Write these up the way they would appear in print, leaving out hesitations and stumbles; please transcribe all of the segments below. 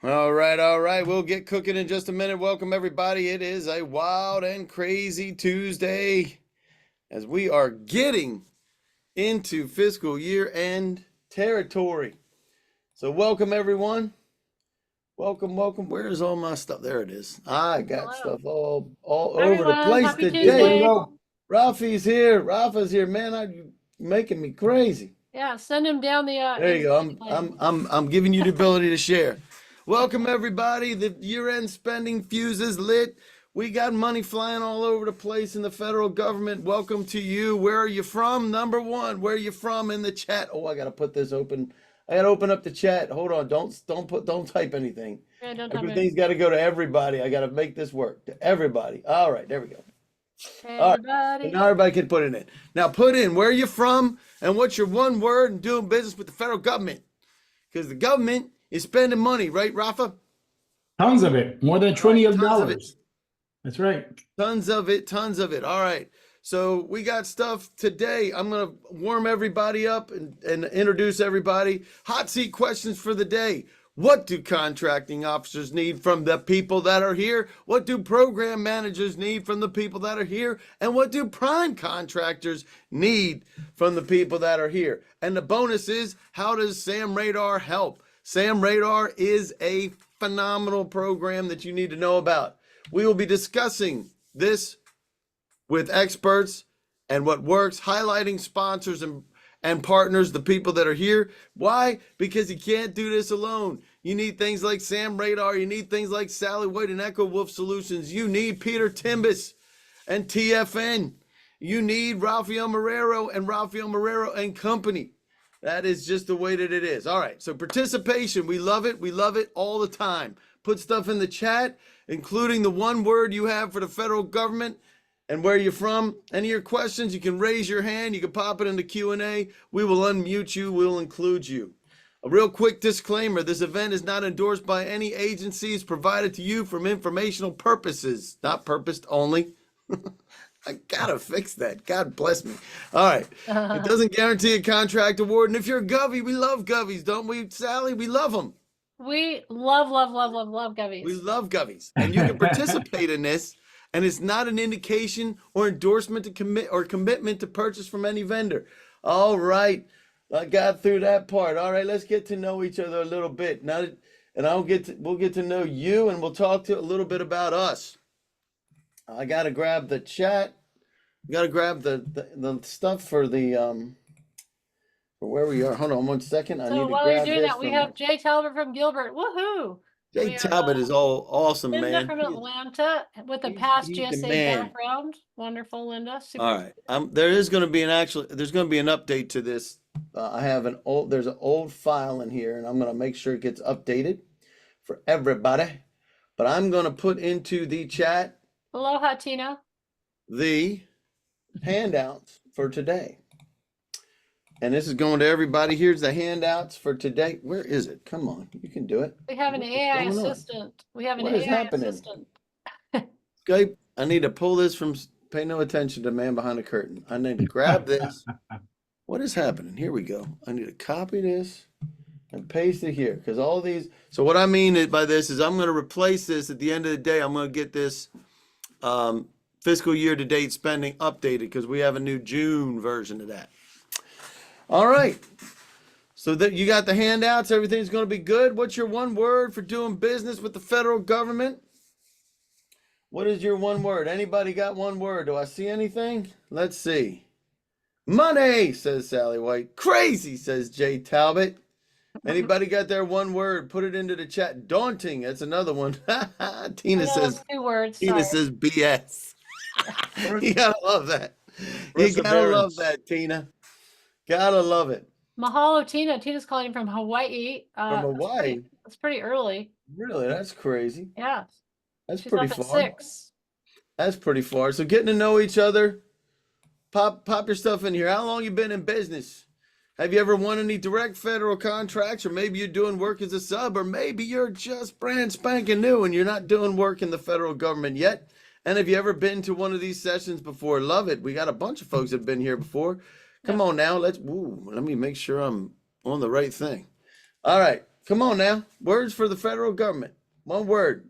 All right, all right. We'll get cooking in just a minute. Welcome, everybody. It is a wild and crazy Tuesday as we are getting into fiscal year end territory. So, welcome, everyone. Welcome, welcome. Where's all my stuff? There it is. I got Hello. stuff all over the Everyone, place happy today. Tuesday. Ralphie's here. Rafa's here. Man, you're making me crazy. Yeah, send him down the There you go. lane. I'm giving you the ability to share. Welcome everybody. The year-end spending fuse is lit. We got money flying all over the place in the federal government. Welcome to you. Where are you from? Number one. Where are you from in the chat? Oh, I gotta put this open. I gotta open up the chat. Hold on. Don't type anything. Yeah, don't tell me. Everything's got to go to everybody. I got to make this work. To everybody. All right, there we go. All right. Everybody. So now everybody can put it in. Now put in where you're from and what's your one word in doing business with the federal government. Because the government is spending money, right, Rafa? Tons of it. More than $1 trillion. Tons of it. That's right. Tons of it. Tons of it. All right. So we got stuff today. I'm going to warm everybody up and introduce everybody. Hot seat questions for the day. What do contracting officers need from the people that are here? What do program managers need from the people that are here? And what do prime contractors need from the people that are here? And the bonus is, how does Sam Radar help? Sam Radar is a phenomenal program that you need to know about. We will be discussing this with experts and what works, highlighting sponsors and partners, the people that are here. Why? Because you can't do this alone. You need things like Sam Radar. You need things like Sally White and Echo Wolf Solutions. You need Peter Timbus and TFN. You need Rafael Marrero and Company. That is just the way that it is. All right, so participation, we love it. We love it all the time. Put stuff in the chat, including the one word you have for the federal government and where you're from. Any of your questions, you can raise your hand. You can pop it in the Q&A. We will unmute you. We'll include you. A real quick disclaimer. This event is not endorsed by any agencies, provided to you from informational purposes, not purposed only. I gotta fix that. God bless me. All right. It doesn't guarantee a contract award. And if you're a Govy, we love Govies, don't we, Sally? We love them. We love Govies. We love Govies. And you can participate in this. And it's not an indication or endorsement to commit or commitment to purchase from any vendor. All right. I got through that part. All right, let's get to know each other a little bit. Now, and we'll get to know you, and we'll talk to a little bit about us. I gotta grab the chat. Gotta grab the stuff for the for where we are. Hold on 1 second. I need to while grab you're doing that, we from have Jay Talbot from Gilbert. Woohoo! Jay Talbot is all awesome, Linda man. from Atlanta with a past he's the GSA man. background. Wonderful, Linda. Super. All right. There's going to be an update to this. There's an old file in here, and I'm going to make sure it gets updated for everybody. But I'm going to put into the chat Aloha, Tina. the handouts for today. And this is going to everybody. Here's the handouts for today. Where is it? Come on, you can do it. We have an AI assistant. We have an AI assistant. Skype, I need to pull this from, pay no attention to man behind the curtain. I need to grab this. What is happening? Here we go. I need to copy this and paste it here because all these. So what I mean by this is I'm going to replace this at the end of the day. I'm going to get this fiscal year to date spending updated because we have a new June version of that. All right. So that you got the handouts. Everything's going to be good. What's your one word for doing business with the federal government? What is your one word? Anybody got one word? Do I see anything? Let's see. Money, says Sally White. Crazy, says Jay Talbot. Anybody got their one word? Put it into the chat. Daunting, that's another one. Tina says 2 words. Tina says BS. You gotta love that. You gotta love that, Tina. Gotta love it. Mahalo, Tina. Tina's calling from Hawaii. From Hawaii? That's pretty early. Really? That's crazy. Yeah. That's She's pretty up at far. 6. That's pretty far. So getting to know each other. Pop your stuff in here. How long you been in business? Have you ever won any direct federal contracts? Or maybe you're doing work as a sub, or maybe you're just brand spanking new and you're not doing work in the federal government yet. And have you ever been to one of these sessions before? Love it. We got a bunch of folks that have been here before. Come on now. Let me make sure I'm on the right thing. All right, come on now. Words for the federal government. One word.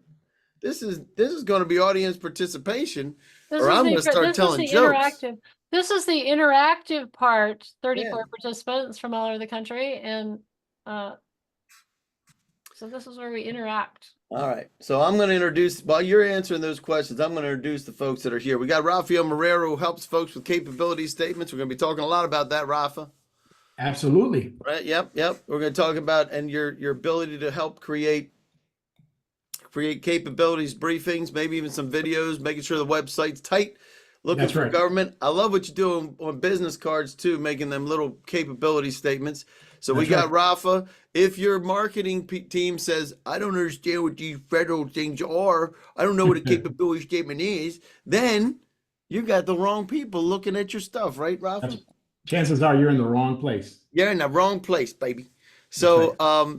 This is going to be audience participation, or I'm going to start telling jokes. This is the interactive part. 34 Yeah. participants from all over the country, and so this is where we interact. All right. So I'm going to introduce, while you're answering those questions, I'm going to introduce the folks that are here. We got Rafael Marrero, who helps folks with capability statements. We're going to be talking a lot about that, Rafa. Absolutely. Right. Yep. We're going to talk about and your ability to help create capabilities briefings, maybe even some videos, making sure the website's tight, looking for government. I love what you do on business cards too, making them little capability statements. So we got Rafa. If your marketing team says, I don't understand what these federal things are, I don't know what a capability statement is, then you got the wrong people looking at your stuff, right, Rafa? Chances are you're in the wrong place. You're in the wrong place, baby. So,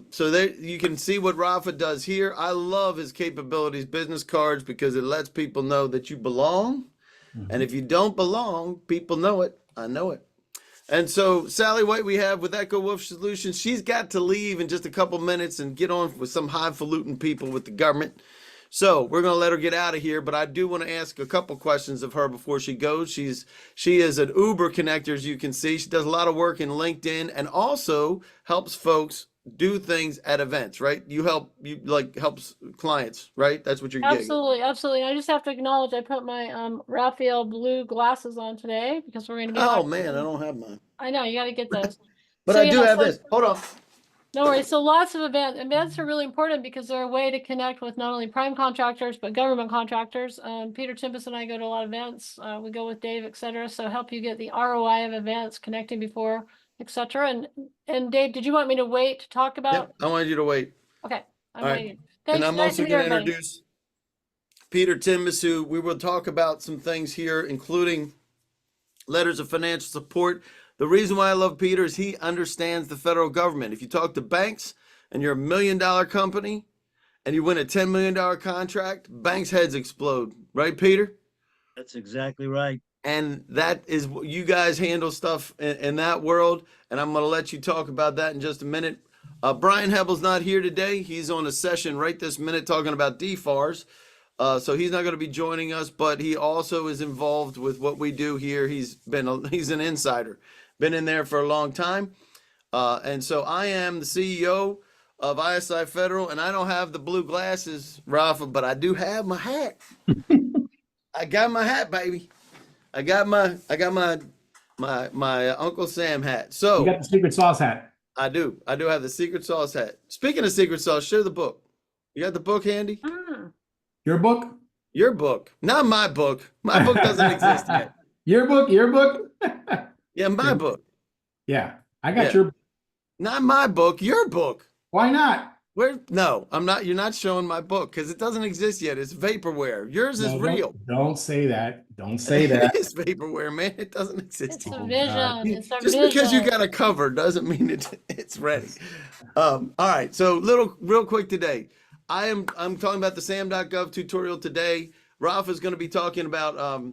so there you can see what Rafa does here. I love his capabilities business cards because it lets people know that you belong. And if you don't belong, people know it. I know it. And so Sally White we have with Echo Wolf Solutions. She's got to leave in just a couple minutes and get on with some highfalutin people with the government. So we're going to let her get out of here, but I do want to ask a couple questions of her before she goes. She is an Uber connector, as you can see. She does a lot of work in LinkedIn and also helps folks do things at events, right? You helps clients, right? That's what you're getting. Absolutely. I just have to acknowledge I put my Raphael blue glasses on today because we're going to be Oh man, I don't have mine. I know, you got to get those. But I do have this. Hold on. No worries. So lots of events. Events are really important because they're a way to connect with not only prime contractors, but government contractors. Peter Timpus and I go to a lot of events. We go with Dave, et cetera. So help you get the ROI of events, connecting before, et cetera. And Dave, did you want me to wait to talk about? Yep, I wanted you to wait. Okay. I'm right. waiting. Thanks. And I'm also going to introduce Peter Timbus, who we will talk about some things here, including letters of financial support. The reason why I love Peter is he understands the federal government. If you talk to banks and you're $1 million company and you win a $10 million contract, banks' heads explode. Right, Peter? That's exactly right. And that is what you guys handle stuff in that world. And I'm going to let you talk about that in just a minute. Brian Hebel's not here today. He's on a session right this minute talking about DFARS. So he's not going to be joining us, but he also is involved with what we do here. He's an insider, been in there for a long time. And so I am the CEO of ISI Federal, and I don't have the blue glasses, Rafa, but I do have my hat. I got my hat, baby. I got my Uncle Sam hat. So you got the secret sauce hat. I do have the secret sauce hat. Speaking of secret sauce, share the book. You got the book handy? Your book? Your book, not my book. My book doesn't exist yet. Your book? Yeah, my book. Yeah, I got your. Not my book, your book. Why not? No, I'm not. You're not showing my book because it doesn't exist yet. It's vaporware. Yours is real. Don't say that. Don't say that. It's vaporware, man. It doesn't exist. It's a vision. It's a Just because you got a cover doesn't mean it's ready. All right. So real quick today. I'm talking about the sam.gov tutorial today. Rafa's going to be talking about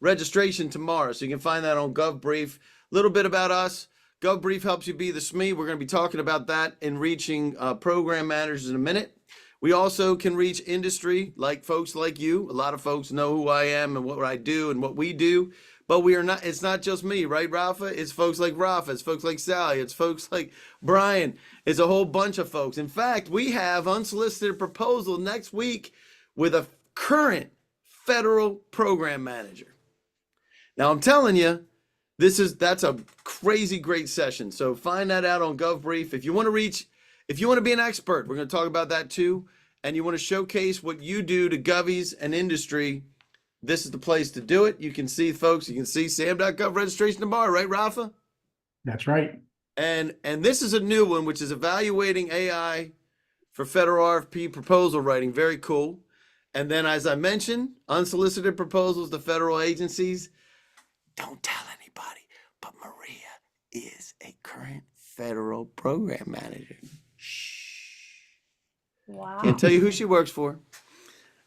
registration tomorrow. So you can find that on GovBrief. A little bit about us. GovBrief helps you be the SME. We're going to be talking about that in reaching program managers in a minute. We also can reach industry, like folks like you. A lot of folks know who I am and what I do and what we do. But we are not, it's not just me, right, Rafa? It's folks like Rafa, it's folks like Sally, it's folks like Brian. It's a whole bunch of folks. In fact, we have unsolicited proposal next week with a current federal program manager. Now I'm telling you, that's a crazy great session. So find that out on GovBrief. If you want to be an expert, we're going to talk about that too. And you want to showcase what you do to govies and industry, this is the place to do it. You can see, folks, you can see sam.gov registration tomorrow, right, Rafa? That's right. And this is a new one, which is evaluating AI for federal RFP proposal writing. Very cool. And then, as I mentioned, unsolicited proposals to federal agencies. Don't tell anybody, but Maria is a current federal program manager. Shh. Wow. Can't tell you who she works for.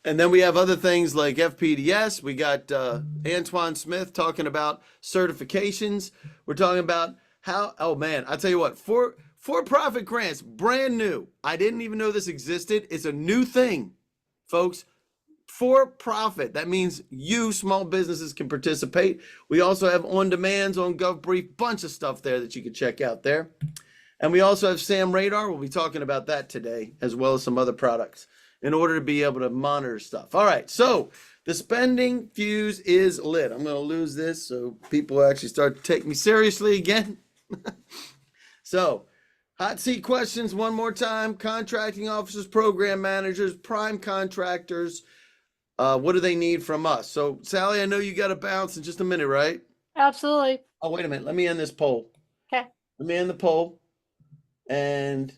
And then we have other things like FPDS. We got Antoine Smith talking about certifications. We're talking about how, oh man, I tell you what, For-profit grants, brand new. I didn't even know this existed. It's a new thing, folks. For profit. That means you, small businesses, can participate. We also have on-demands on GovBrief, bunch of stuff there that you can check out there. And we also have Sam Radar. We'll be talking about that today, as well as some other products in order to be able to monitor stuff. All right, so the spending fuse is lit. I'm going to lose this so people actually start to take me seriously again. So, hot seat questions one more time. Contracting officers, program managers, prime contractors. What do they need from us? So, Sally, I know you got to bounce in just a minute, right? Absolutely. Oh, wait a minute. Let me end this poll. Okay. Let me end the poll. And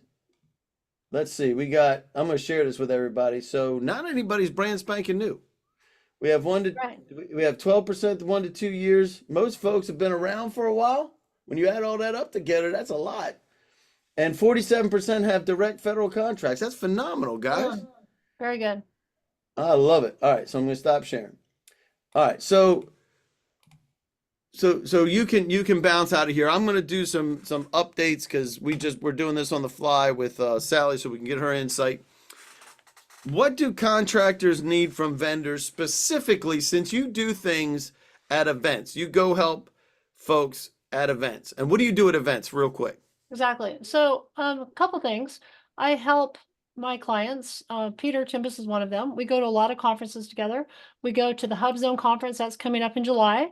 let's see. I'm going to share this with everybody. So, not anybody's brand spanking new. We have we have 12% 1 to 2 years. Most folks have been around for a while. When you add all that up together, that's a lot. And 47% have direct federal contracts. That's phenomenal, guys. Very good. I love it. All right, so I'm going to stop sharing. All right, so you can bounce out of here. I'm going to do some updates because we're doing this on the fly with Sally so we can get her insight. What do contractors need from vendors specifically, since you do things at events? You go help folks at events. And what do you do at events, real quick? Exactly. So a couple things. I help my clients. Peter Timbus is one of them. We go to a lot of conferences together. We go to the Hub Zone conference that's coming up in July.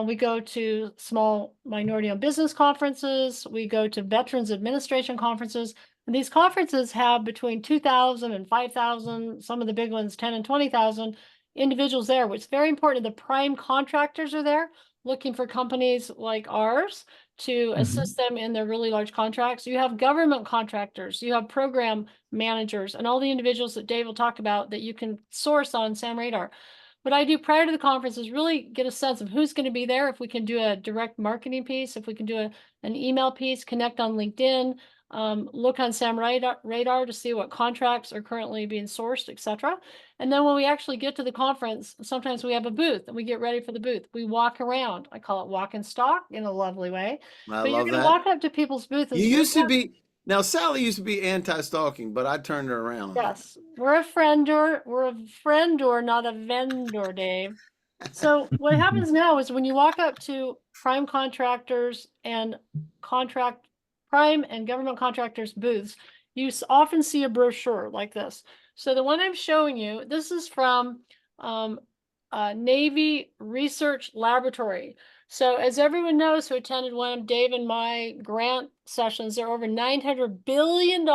We go to small minority-owned business conferences. We go to Veterans Administration conferences. And these conferences have between 2,000 and 5,000, some of the big ones, 10 and 20,000 individuals there, which is very important. The prime contractors are there looking for companies like ours to assist them in their really large contracts. You have government contractors, you have program managers, and all the individuals that Dave will talk about that you can source on Sam Radar. What I do prior to the conference is really get a sense of who's going to be there, if we can do a direct marketing piece, if we can do an email piece, connect on LinkedIn, look on Sam Radar to see what contracts are currently being sourced, etc. And then when we actually get to the conference, sometimes we have a booth and we get ready for the booth. We walk around. I call it walk and stalk in a lovely way. But you're going to walk up to people's booths. You used to be, now Sally used to be anti-stalking, but I turned her around. Yes, we're a friend door, not a vendor, Dave. So what happens now is when you walk up to prime contractors and prime and government contractors booths, you often see a brochure like this. So the one I'm showing you, this is from Navy Research Laboratory. So as everyone knows who attended one of Dave and my grant sessions, there are over $900 billion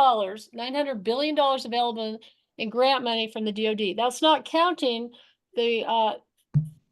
available in grant money from the DoD. That's not counting the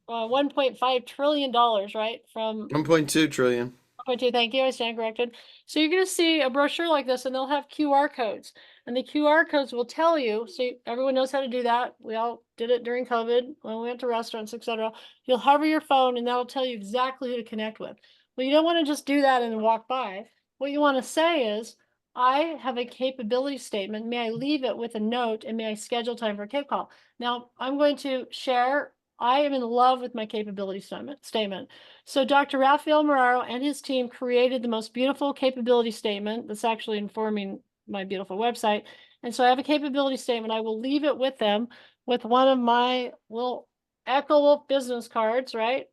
$1.5 trillion, right? From 1.2 trillion. 1.2, thank you, I stand corrected. So you're going to see a brochure like this, and they'll have QR codes. And the QR codes will tell you, so everyone knows how to do that. We all did it during COVID when we went to restaurants, etc. You'll hover your phone, and that'll tell you exactly who to connect with. Well, you don't want to just do that and walk by. What you want to say is, I have a capability statement. May I leave it with a note, and may I schedule time for a CAPE call? Now, I'm going to share. I am in love with my capability statement. So Dr. Rafael Moraro and his team created the most beautiful capability statement that's actually informing my beautiful website. And so I have a capability statement. I will leave it with them with one of my little Echo Wolf business cards, right?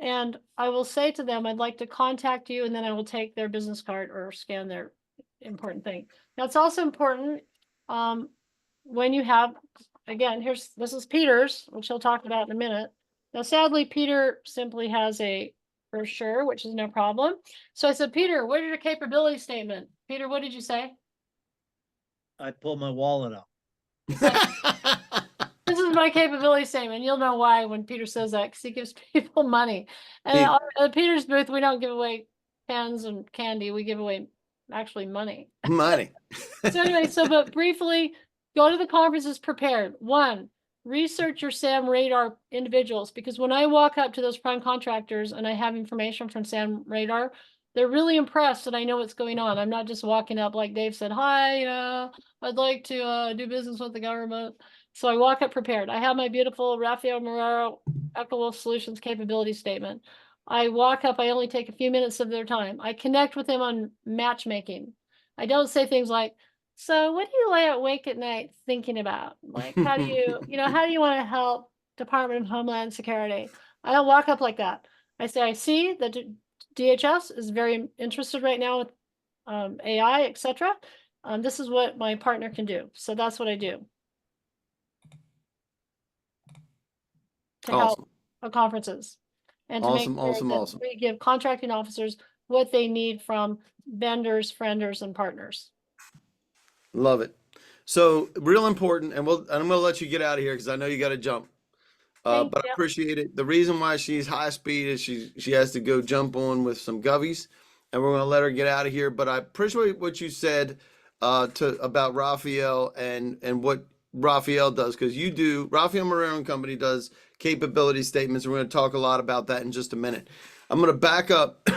And I will say to them, I'd like to contact you, and then I will take their business card or scan their important thing. Now it's also important when you have, again, this is Peter's, which he'll talk about in a minute. Now, sadly, Peter simply has a brochure, which is no problem. So I said, Peter, what is your capability statement? Peter, what did you say? I pulled my wallet out. This is my capability statement. You'll know why when Peter says that, because he gives people money. And at Peter's booth, we don't give away pens and candy. We give away actually money. Money. So anyway, but briefly, go to the conferences prepared. 1, research your Sam Radar individuals, because when I walk up to those prime contractors and I have information from Sam Radar, they're really impressed that I know what's going on. I'm not just walking up like Dave said, hi, I'd like to do business with the government. So I walk up prepared. I have my beautiful Rafael Moraro Echo Wolf Solutions capability statement. I walk up, I only take a few minutes of their time. I connect with them on matchmaking. I don't say things like, so what do you lay awake at night thinking about? Like, how do you, how do you want to help Department of Homeland Security? I don't walk up like that. I say, I see that DHS is very interested right now with AI, etc. This is what my partner can do. So that's what I do to help Awesome. conferences and to make Awesome. sure Awesome. that Awesome. we give contracting officers what they need from vendors, frienders, and partners. Love it. So real important, and I'm gonna let you get out of here because I know you got to jump. Thank But I you. appreciate it. The reason why she's high speed is she has to go jump on with some govies, and we're gonna let her get out of here. But I appreciate what you said to about Raphael and what Raphael does, because you do Raphael Marrero and Company does capability statements, and we're gonna talk a lot about that in just a minute. I'm gonna back up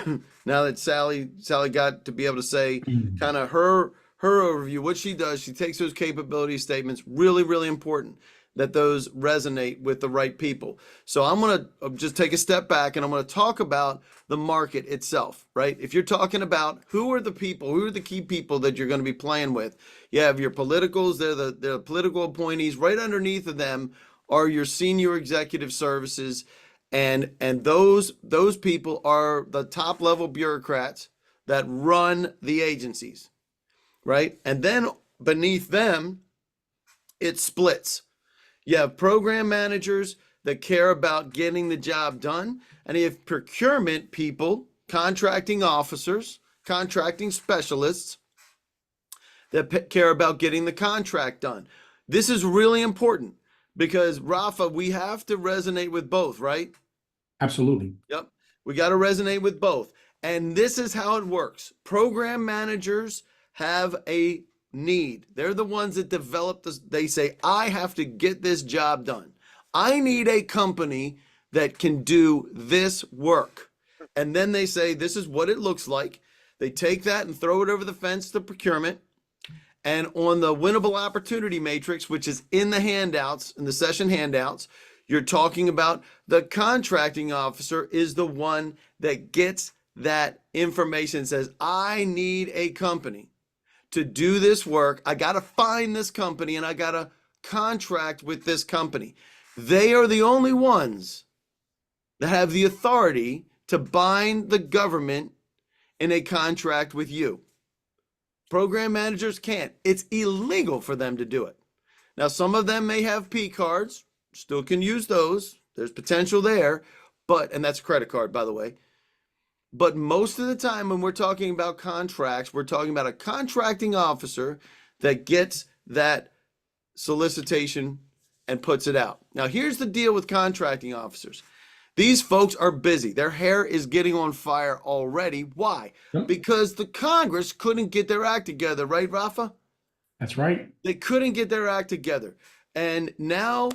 now that Sally got to be able to say kind of her overview, what she does. She takes those capability statements, really, really important that those resonate with the right people. So I'm going to just take a step back and I'm going to talk about the market itself, right? If you're talking about who are the people, who are the key people that you're going to be playing with, you have your politicals, they're the political appointees. Right underneath of them are your senior executive services, and those people are the top level bureaucrats that run the agencies, right? And then beneath them, it splits. You have program managers that care about getting the job done, and you have procurement people, contracting officers, contracting specialists that care about getting the contract done. This is really important because, Rafa, we have to resonate with both, right? Absolutely. Yep. We got to resonate with both. And this is how it works. Program managers have a need. They're the ones that develop this. They say, I have to get this job done. I need a company that can do this work. And then they say, this is what it looks like. They take that and throw it over the fence to procurement. And on the winnable opportunity matrix, which is in the handouts, in the session handouts, you're talking about the contracting officer is the one that gets that information and says, I need a company to do this work. I got to find this company and I got to contract with this company. They are the only ones that have the authority to bind the government in a contract with you. Program managers can't. It's illegal for them to do it. Now, some of them may have P cards, still can use those. There's potential there, and that's a credit card, by the way. But most of the time when we're talking about contracts, we're talking about a contracting officer that gets that solicitation and puts it out. Now, here's the deal with contracting officers. These folks are busy. Their hair is getting on fire already. Why? Yep. Because the Congress couldn't get their act together, right, Rafa? That's right. They couldn't get their act together. And now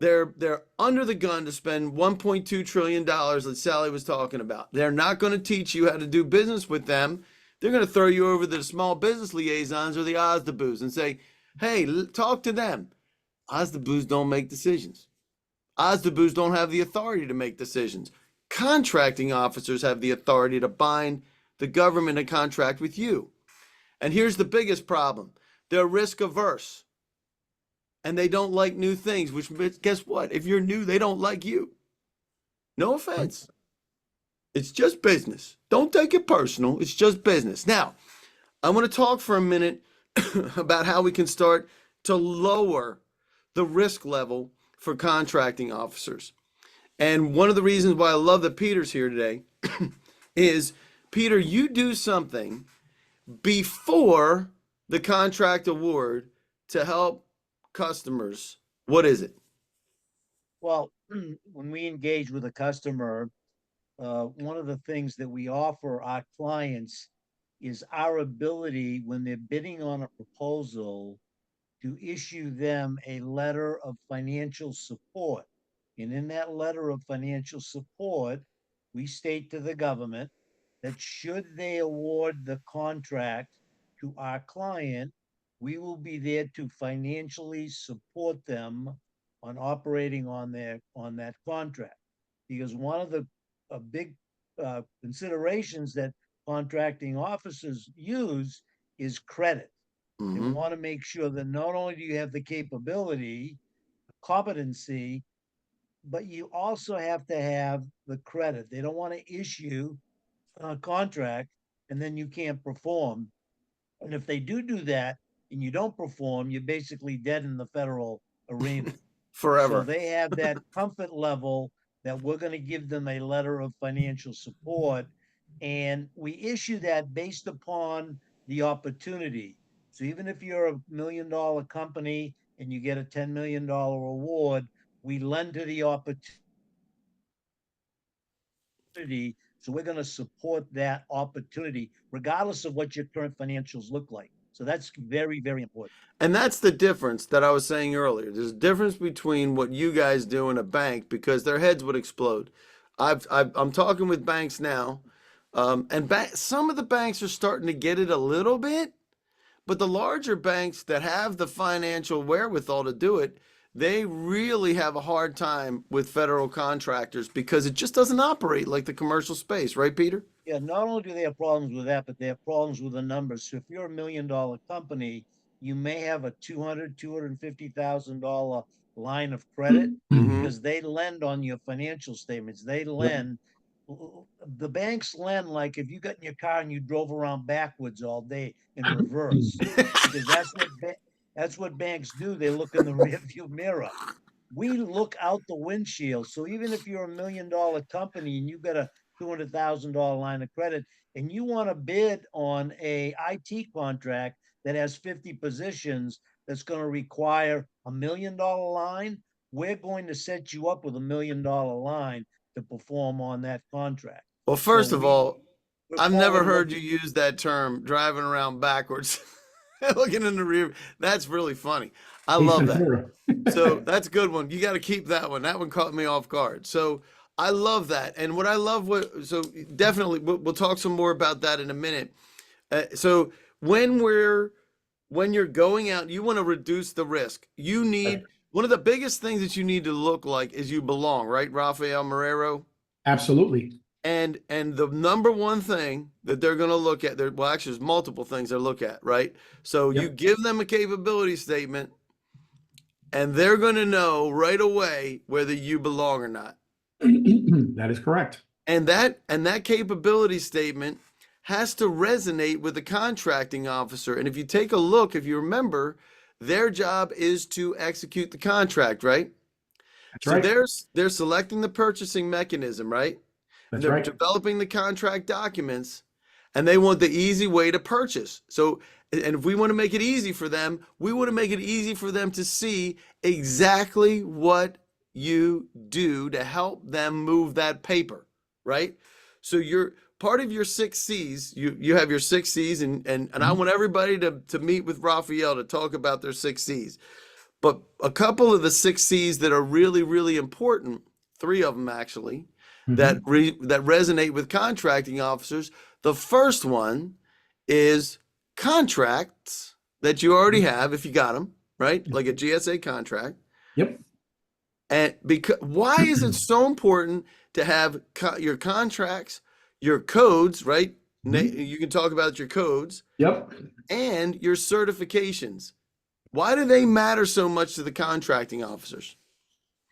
they're under the gun to spend $1.2 trillion that Sally was talking about. They're not going to teach you how to do business with them. They're going to throw you over to the small business liaisons or the OSDBUs and say, hey, talk to them. OSDBUs don't make decisions. OSDBUs don't have the authority to make decisions. Contracting officers have the authority to bind the government to contract with you. And here's the biggest problem. They're risk averse. And they don't like new things, which, guess what? If you're new, they don't like you. No offense. It's just business. Don't take it personal. It's just business. Now, I want to talk for a minute about how we can start to lower the risk level for contracting officers. And one of the reasons why I love that Peter's here today is, Peter, you do something before the contract award to help customers. What is it? Well, when we engage with a customer, one of the things that we offer our clients is our ability, when they're bidding on a proposal, to issue them a letter of financial support. And in that letter of financial support, we state to the government that should they award the contract to our client, we will be there to financially support them on operating on that contract. Because one of the big considerations that contracting officers use is credit. They Mhm. want to make sure that not only do you have the capability, competency, but you also have to have the credit. They don't want to issue a contract and then you can't perform. And if they do that and you don't perform, you're basically dead in the federal arena. So Forever. they have that comfort level that we're going to give them a letter of financial support. And we issue that based upon the opportunity. So even if you're a $1 million company and you get a $10 million award, we lend to the opportunity. So we're going to support that opportunity, regardless of what your current financials look like. So that's very, very important. And that's the difference that I was saying earlier. There's a difference between what you guys do in a bank because their heads would explode. I'm talking with banks now, and some of the banks are starting to get it a little bit, but the larger banks that have the financial wherewithal to do it, they really have a hard time with federal contractors because it just doesn't operate like the commercial space, right, Peter? Yeah, not only do they have problems with that, but they have problems with the numbers. So if you're a $1 million company, you may have a $250,000 line of credit Mm-hmm. because they lend on your financial statements. They Yep. lend. The banks lend like if you got in your car and you drove around backwards all day in reverse, because that's what banks do. They look in the rearview mirror. We look out the windshield. So even if you're a $1 million company and you've got a $200,000 line of credit and you want to bid on a IT contract that has 50 positions that's going to require $1 million line, we're going to set you up with $1 million line to perform on that contract. Well, So first of all, we're I've never forward heard you looking. use that term, driving around backwards, looking in the rear. That's really funny. I Ace love that. Ventura. So that's a good one. You got to keep that one. That one caught me off guard. So I love that. And what I love, so definitely, we'll talk some more about that in a minute. So when you're going out, you want to reduce the risk. You need, one of the biggest things that you need to look like is you belong, right, Rafael Marrero? Absolutely. And the number one thing that they're going to look at, well, actually, there's multiple things they look at, right? So you Yep. give them a capability statement, and they're going to know right away whether you belong or not. That is correct. And that capability statement has to resonate with the contracting officer. And if you take a look, if you remember, their job is to execute the contract, right? That's So right. they're selecting the purchasing mechanism, right? And That's they're right. developing the contract documents, and they want the easy way to purchase. So, and if we want to make it easy for them, we want to make it easy for them to see exactly what you do to help them move that paper, right? So you're part of your 6 C's. You have your 6 C's, and I want everybody to meet with Raphael to talk about their 6 C's. But a couple of the 6 C's that are really, really important, three of them actually, that resonate with contracting officers. The first one is contracts that you already have if you got them, right? Like a GSA contract. Yep. And because why is it so important to have your contracts, your codes, right? You can talk about your codes Yep. and your certifications. Why do they matter so much to the contracting officers?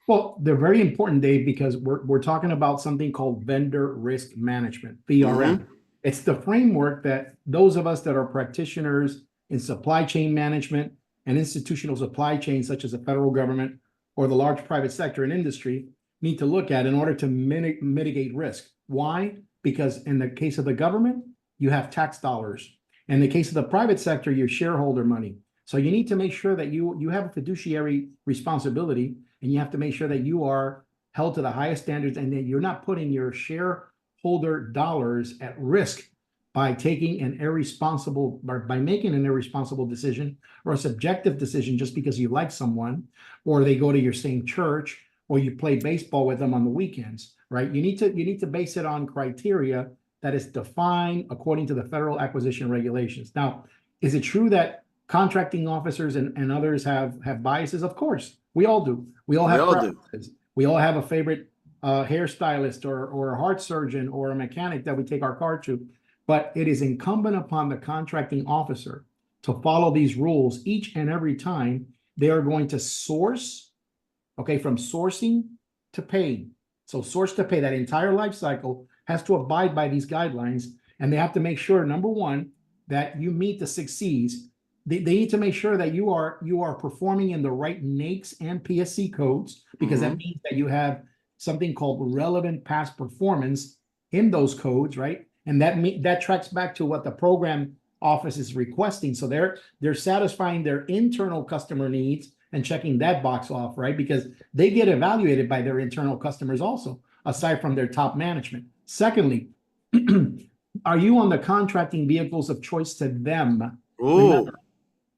Well, they're very important, Dave, because we're talking about something called vendor risk management, VRM. It's the framework that those of us that are practitioners in supply chain management and institutional supply chains, such as the federal government or the large private sector and industry, need to look at in order to mitigate risk. Why? Because in the case of the government, you have tax dollars. In the case of the private sector, your shareholder money. So you need to make sure that you have a fiduciary responsibility, and you have to make sure that you are held to the highest standards and that you're not putting your shareholder dollars at risk by taking an irresponsible, by making an irresponsible decision or a subjective decision just because you like someone, or they go to your same church, or you play baseball with them on the weekends, right? You need to base it on criteria that is defined according to the federal acquisition regulations. Now, is it true that contracting officers and others have biases? Of course, we all do. We all have preferences. We all have a favorite hairstylist or a heart surgeon or a mechanic that we take our car to. but it is incumbent upon the contracting officer to follow these rules each and every time they are going to source, okay, from sourcing to paying. So source to pay, that entire life cycle has to abide by these guidelines, and they have to make sure, number one, that you meet the 6Cs. They need to make sure that you are performing in the right NAICS and PSC codes, because that means that you have something called relevant past performance in those codes, right? And that tracks back to what the program office is requesting. So they're satisfying their internal customer needs and checking that box off, right? Because they get evaluated by their internal customers also, aside from their top management. Secondly, are you on the contracting vehicles of choice to them? Ooh.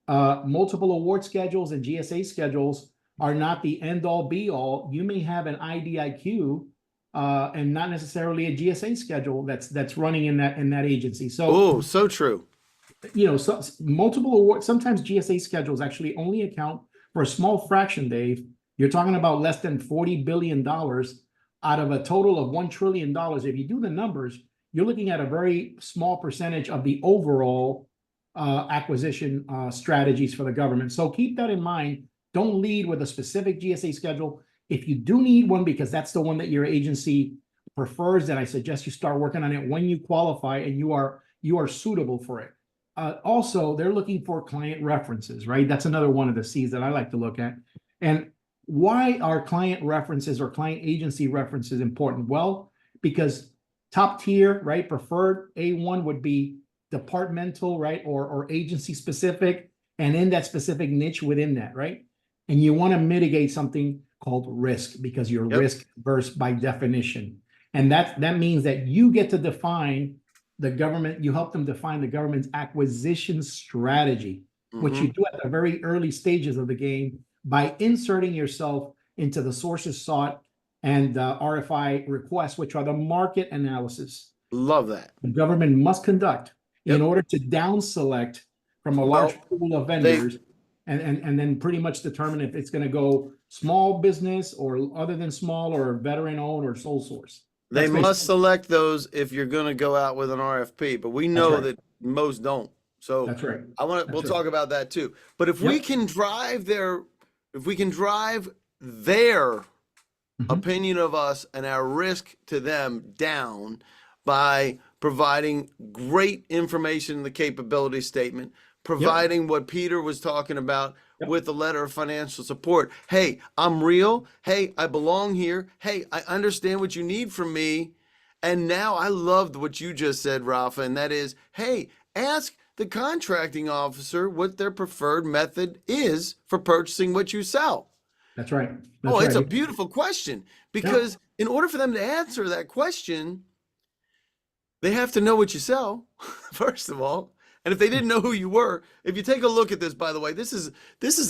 Multiple award schedules and GSA schedules are not the end all be all. You may have an IDIQ and not necessarily a GSA schedule that's running in that agency. So, Oh, so true. so multiple awards, sometimes GSA schedules actually only account for a small fraction, Dave. You're talking about less than $40 billion out of a total of $1 trillion. If you do the numbers, you're looking at a very small percentage of the overall acquisition strategies for the government. So keep that in mind. Don't lead with a specific GSA schedule. If you do need one, because that's the one that your agency prefers, then I suggest you start working on it when you qualify and you are suitable for it. Also, they're looking for client references, right? That's another one of the C's that I like to look at. And why are client references or client agency references important? Well, because top tier, right? Preferred A1 would be departmental, right? Or agency specific, and in that specific niche within that, right? And you want to mitigate something called risk, because you're risk averse by definition. And that means that you get to define the government, you help them define the government's acquisition strategy, which you do at the very early stages of the game by inserting yourself into the sources sought and RFI requests, which are the market analysis Love that. the government must conduct in order to down select from a large pool of vendors and then pretty much determine if it's going to go small business or other than small or veteran owned or sole source. They That's must select those if you're going to go out with an RFP, but we know that most don't. So That's right. we'll talk about that too. But if we can drive their opinion of us and our risk to them down by providing great information in the capability statement, providing what Peter was talking about with the letter of financial support. Hey, I'm real. Hey, I belong here. Hey, I understand what you need from me. And now I loved what you just said, Rafa, and that is, hey, ask the contracting officer what their preferred method is for purchasing what you sell. That's right. It's a beautiful question, because in order for them to answer that question, they have to know what you sell, first of all. And if they didn't know who you were, if you take a look at this, by the way, this is from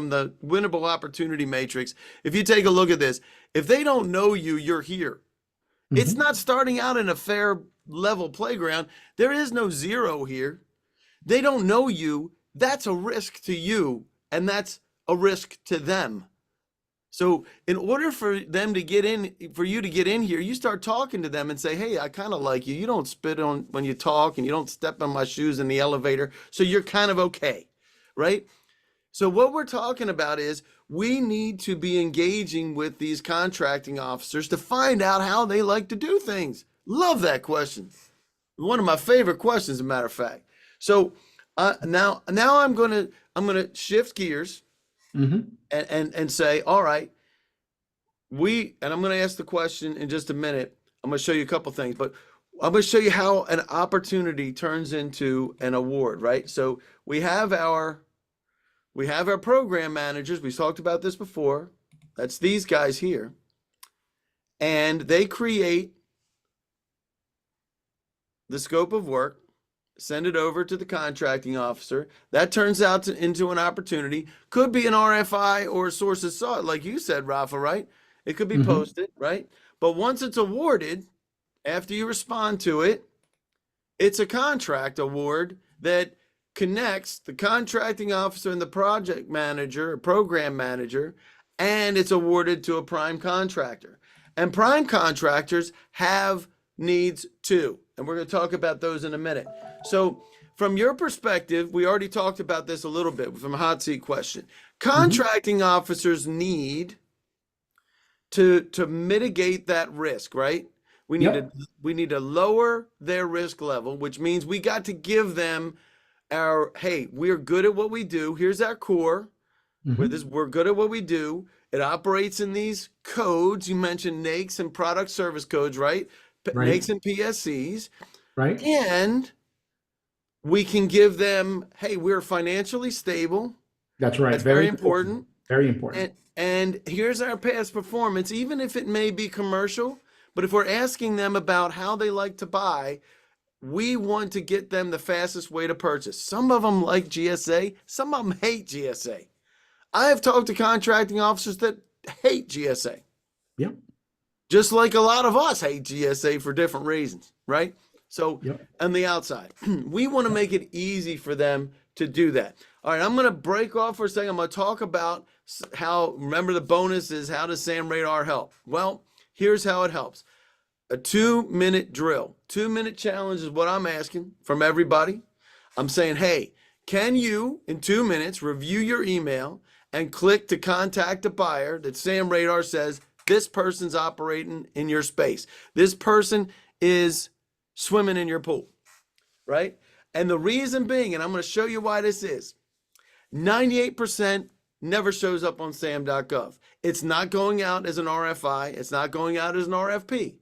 the Winnable Opportunity Matrix. If you take a look at this, if they don't know you, you're here. It's not starting out in a fair level playground. There is no zero here. They don't know you. That's a risk to you, and that's a risk to them. So in order for them to get in, for you to get in here, you start talking to them and say, hey, I kind of like you. You don't spit on when you talk, and you don't step on my shoes in the elevator. So you're kind of okay, right? So what we're talking about is we need to be engaging with these contracting officers to find out how they like to do things. Love that question. One of my favorite questions, as a matter of fact. So now I'm gonna shift gears. And say, all right, and I'm going to ask the question in just a minute. I'm going to show you a couple things, but I'm going to show you how an opportunity turns into an award, right? So we have our program managers. We talked about this before. That's these guys here. And they create the scope of work, send it over to the contracting officer. That turns out into an opportunity. Could be an RFI or sources sought, like you said, Rafa, right? It could be posted, right? But once it's awarded, after you respond to it, it's a contract award that connects the contracting officer and the project manager or program manager, and it's awarded to a prime contractor. And prime contractors have needs too. And we're going to talk about those in a minute. So from your perspective, we already talked about this a little bit from a hot seat question. Contracting officers need to mitigate that risk, right? We need Yep. we need to lower their risk level, which means we got to give them our, hey, we're good at what we do. Here's our core. We're good at what we do. It operates in these codes. You mentioned NAICS and product service codes, right? Right. NAICS and PSCs. Right. And we can give them, hey, we're financially stable. That's right. That's very important. Very important. And here's our past performance, even if it may be commercial. But if we're asking them about how they like to buy, we want to get them the fastest way to purchase. Some of them like GSA, some of them hate GSA. I have talked to contracting officers that hate GSA. Yep. Just like a lot of us hate GSA for different reasons, right? So on the outside, we want to make it easy for them to do that. All right, I'm going to break off for a second. I'm going to talk about how, remember the bonus is how does SAM Radar help? Well, here's how it helps. A 2-minute drill. 2-minute challenge is what I'm asking from everybody. I'm saying, hey, can you, in 2 minutes, review your email and click to contact a buyer that SAM Radar says, this person's operating in your space. This person is swimming in your pool, right? And the reason being, and I'm going to show you why this is, 98% never shows up on sam.gov. It's not going out as an RFI. It's not going out as an RFP.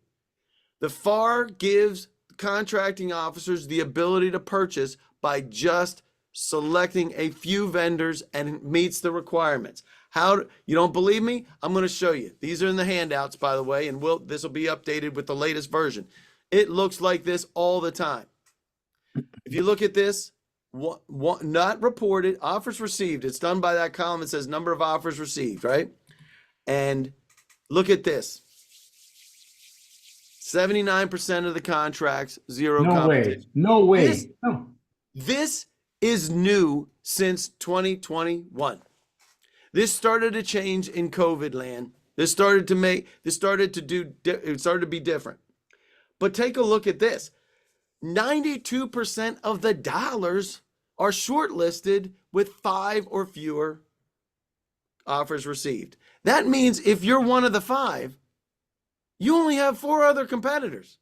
The FAR gives contracting officers the ability to purchase by just selecting a few vendors, and it meets the requirements. How, you don't believe me? I'm going to show you. These are in the handouts, by the way, and this will be updated with the latest version. It looks like this all the time. If you look at this, not reported, offers received. It's done by that column that says number of offers received, right? And look at this. 79% of the contracts, zero competition. No way. This is new since 2021. This started to change in COVID land. It started to be different. But take a look at this. 92% of the dollars are shortlisted with 5 or fewer offers received. That means if you're one of the 5, you only have 4 other competitors.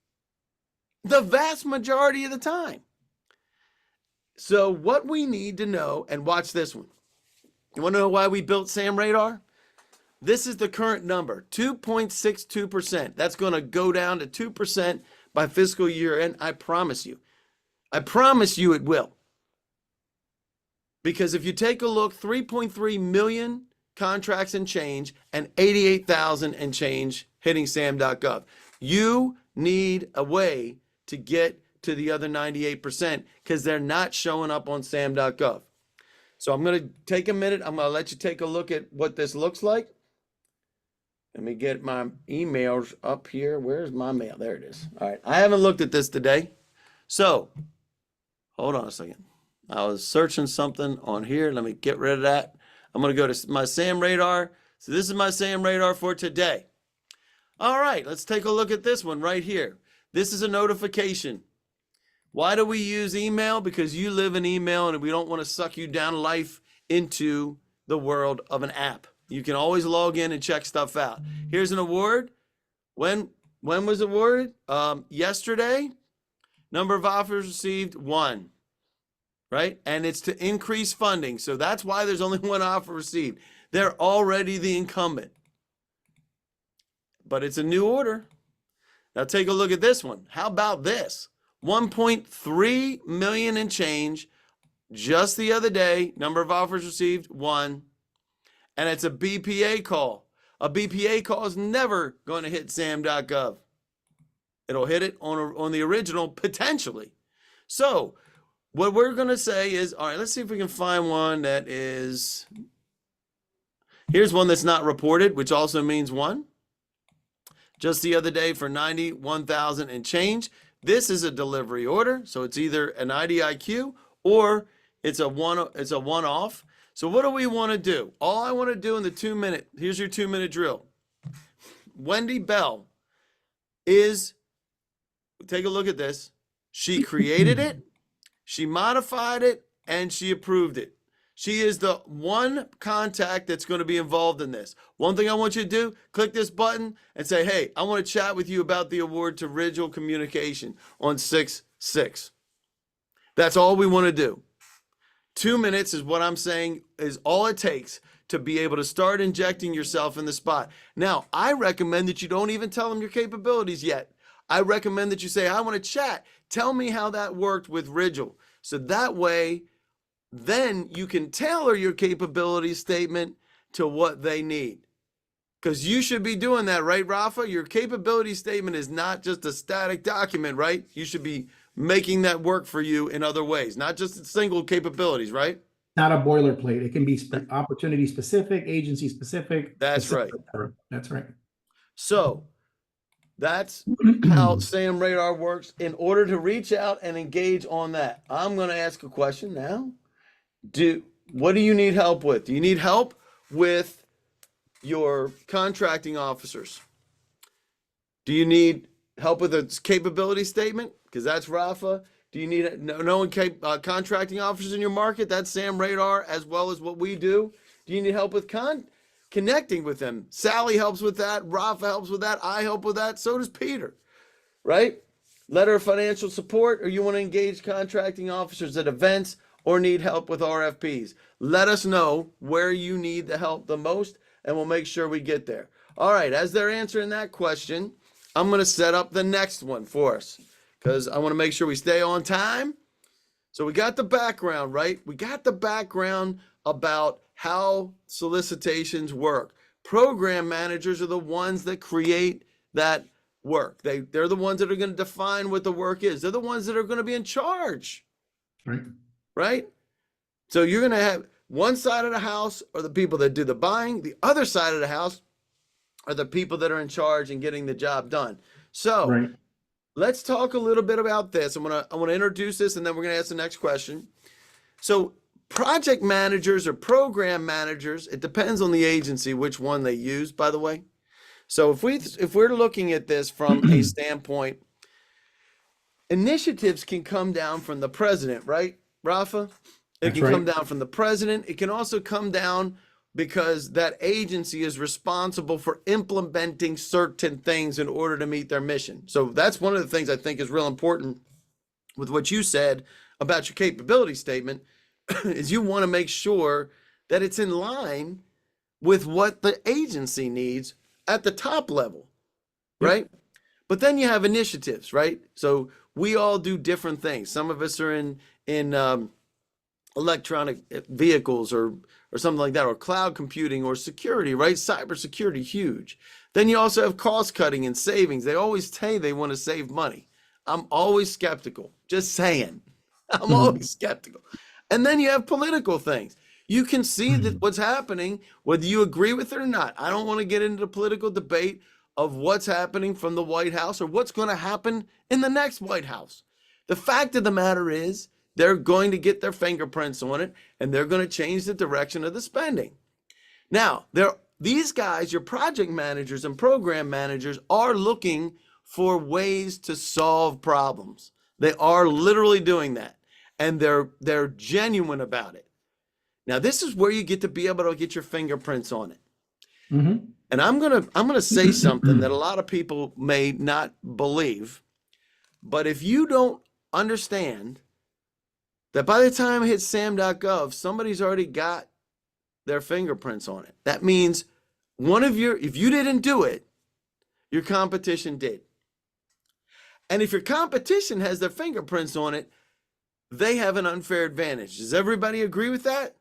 The vast majority of the time. So what we need to know, and watch this one. You want to know why we built SAM Radar? This is the current number, 2.62%. That's going to go down to 2% by fiscal year end. I promise you. I promise you it will. Because if you take a look, 3.3 million contracts and change and 88,000 and change hitting sam.gov. You need a way to get to the other 98% because they're not showing up on sam.gov. So I'm going to take a minute. I'm going to let you take a look at what this looks like. Let me get my emails up here. Where's my mail? There it is. All right. I haven't looked at this today. So hold on a second. I was searching something on here. Let me get rid of that. I'm going to go to my SAM Radar. So this is my SAM Radar for today. All right. Let's take a look at this one right here. This is a notification. Why do we use email? Because you live in email and we don't want to suck you down life into the world of an app. You can always log in and check stuff out. Here's an award. When was it awarded? Yesterday. Number of offers received, 1. Right? And it's to increase funding. So that's why there's only 1 offer received. They're already the incumbent. But it's a new order. Now take a look at this one. How about this? 1.3 million and change just the other day. Number of offers received, 1. And it's a BPA call. A BPA call is never going to hit sam.gov. It'll hit it on the original potentially. So what we're going to say is, all right, let's see if we can find one that is, here's one that's not reported, which also means 1. Just the other day for 91,000 and change. This is a delivery order, so it's either an IDIQ or it's a one-off. So what do we want to do? All I want to do in the 2-minute, here's your 2-minute drill. Wendy Bell is, take a look at this. She created it, she modified it, and she approved it. She is the one contact that's going to be involved in this. One thing I want you to do, click this button and say, hey, I want to chat with you about the award to Rigel Communication on 6/6. That's all we want to do. 2 minutes is what I'm saying is all it takes to be able to start injecting yourself in the spot. Now, I recommend that you don't even tell them your capabilities yet. I recommend that you say, I want to chat. Tell me how that worked with Rigel. So that way, then you can tailor your capability statement to what they need. Because you should be doing that, right, Rafa? Your capability statement is not just a static document, right? You should be making that work for you in other ways, not just single capabilities, right? Not a boilerplate. It can be opportunity specific, agency specific. That's right. That's right. So that's how SAM Radar works. In order to reach out and engage on that, I'm going to ask a question now. What do you need help with? Do you need help with your contracting officers? Do you need help with a capability statement? Because that's Rafa. Do you need knowing contracting officers in your market? That's SAM Radar, as well as what we do. Do you need help with connecting with them? Sally helps with that. Rafa helps with that. I help with that. So does Peter, right? Letter of financial support, or you want to engage contracting officers at events or need help with RFPs. Let us know where you need the help the most, and we'll make sure we get there. All right, as they're answering that question, I'm going to set up the next one for us because I want to make sure we stay on time. So we got the background, right? We got the background about how solicitations work. Program managers are the ones that create that work. They're the ones that are going to define what the work is. They're the ones that are going to be in charge. Right. Right? So you're going to have one side of the house are the people that do the buying. The other side of the house are the people that are in charge and getting the job done. So let's talk a little bit about this. I want to introduce this, and then we're going to ask the next question. So project managers or program managers, it depends on the agency which one they use, by the way. So if we're looking at this from a standpoint, initiatives can come down from the president, right, Rafa? It can come down from the president. It can also come down because that agency is responsible for implementing certain things in order to meet their mission. So that's one of the things I think is real important with what you said about your capability statement is you want to make sure that it's in line with what the agency needs at the top level, right? But then you have initiatives, right? So we all do different things. Some of us are in electronic vehicles or something like that, or cloud computing or security, right? Cybersecurity, huge. Then you also have cost cutting and savings. They always say they want to save money. I'm always skeptical, just saying. I'm always skeptical. And then you have political things. You can see that what's happening, whether you agree with it or not. I don't want to get into the political debate of what's happening from the White House or what's going to happen in the next White House. The fact of the matter is they're going to get their fingerprints on it, and they're going to change the direction of the spending. Now, these guys, your project managers and program managers, are looking for ways to solve problems. They are literally doing that, and they're genuine about it. Now, this is where you get to be able to get your fingerprints on it. And I'm gonna say something that a lot of people may not believe, but if you don't understand that by the time it hits sam.gov, somebody's already got their fingerprints on it. That means if you didn't do it, your competition did. And if your competition has their fingerprints on it, they have an unfair advantage. Does everybody agree with that?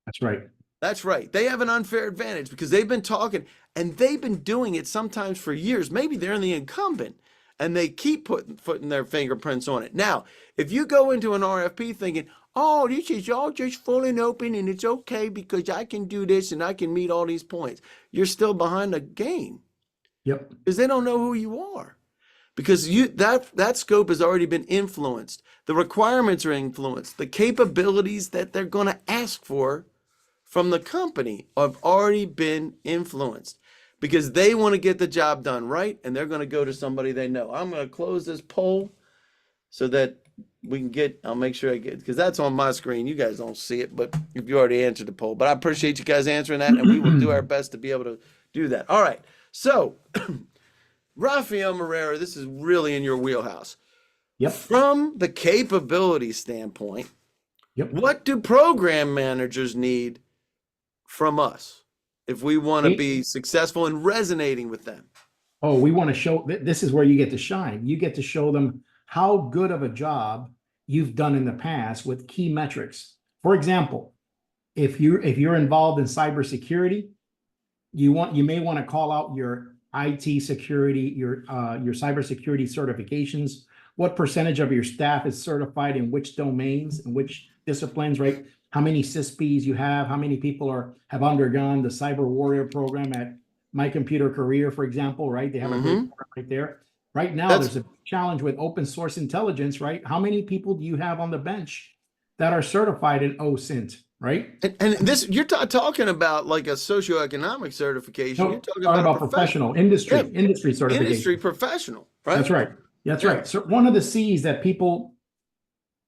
That's right. That's right. They have an unfair advantage because they've been talking and they've been doing it sometimes for years. Maybe they're the incumbent and they keep putting their fingerprints on it. Now, if you go into an RFP thinking, oh, this is all just full and open and it's okay because I can do this and I can meet all these points, you're still behind the game. Yep. Because they don't know who you are. Because that scope has already been influenced. The requirements are influenced. The capabilities that they're going to ask for from the company have already been influenced because they want to get the job done right, and they're going to go to somebody they know. I'm going to close this poll so that we can get, I'll make sure I get, because that's on my screen. You guys don't see it, but if you already answered the poll, but I appreciate you guys answering that, and we will do our best to be able to do that. All right. So, Rafael Moreira, this is really in your wheelhouse. Yep. From the capability standpoint, Yep. what do program managers need from us if we want to be successful in resonating with them? Oh, we want to show this is where you get to shine. You get to show them how good of a job you've done in the past with key metrics. For example, if you're involved in cybersecurity, you may want to call out your IT security, your cybersecurity certifications. What percentage of your staff is certified in which domains and which disciplines, right? How many CISPs you have? How many people have undergone the Cyber Warrior program at My Computer Career, for example, right? They have a great program right there. Right now, there's a challenge with open source intelligence, right? How many people do you have on the bench that are certified in OSINT, right? And this, you're talking about like a socioeconomic certification. No, You're talking about a professional industry certification. Industry professional, right? That's right. That's right. So one of the C's that people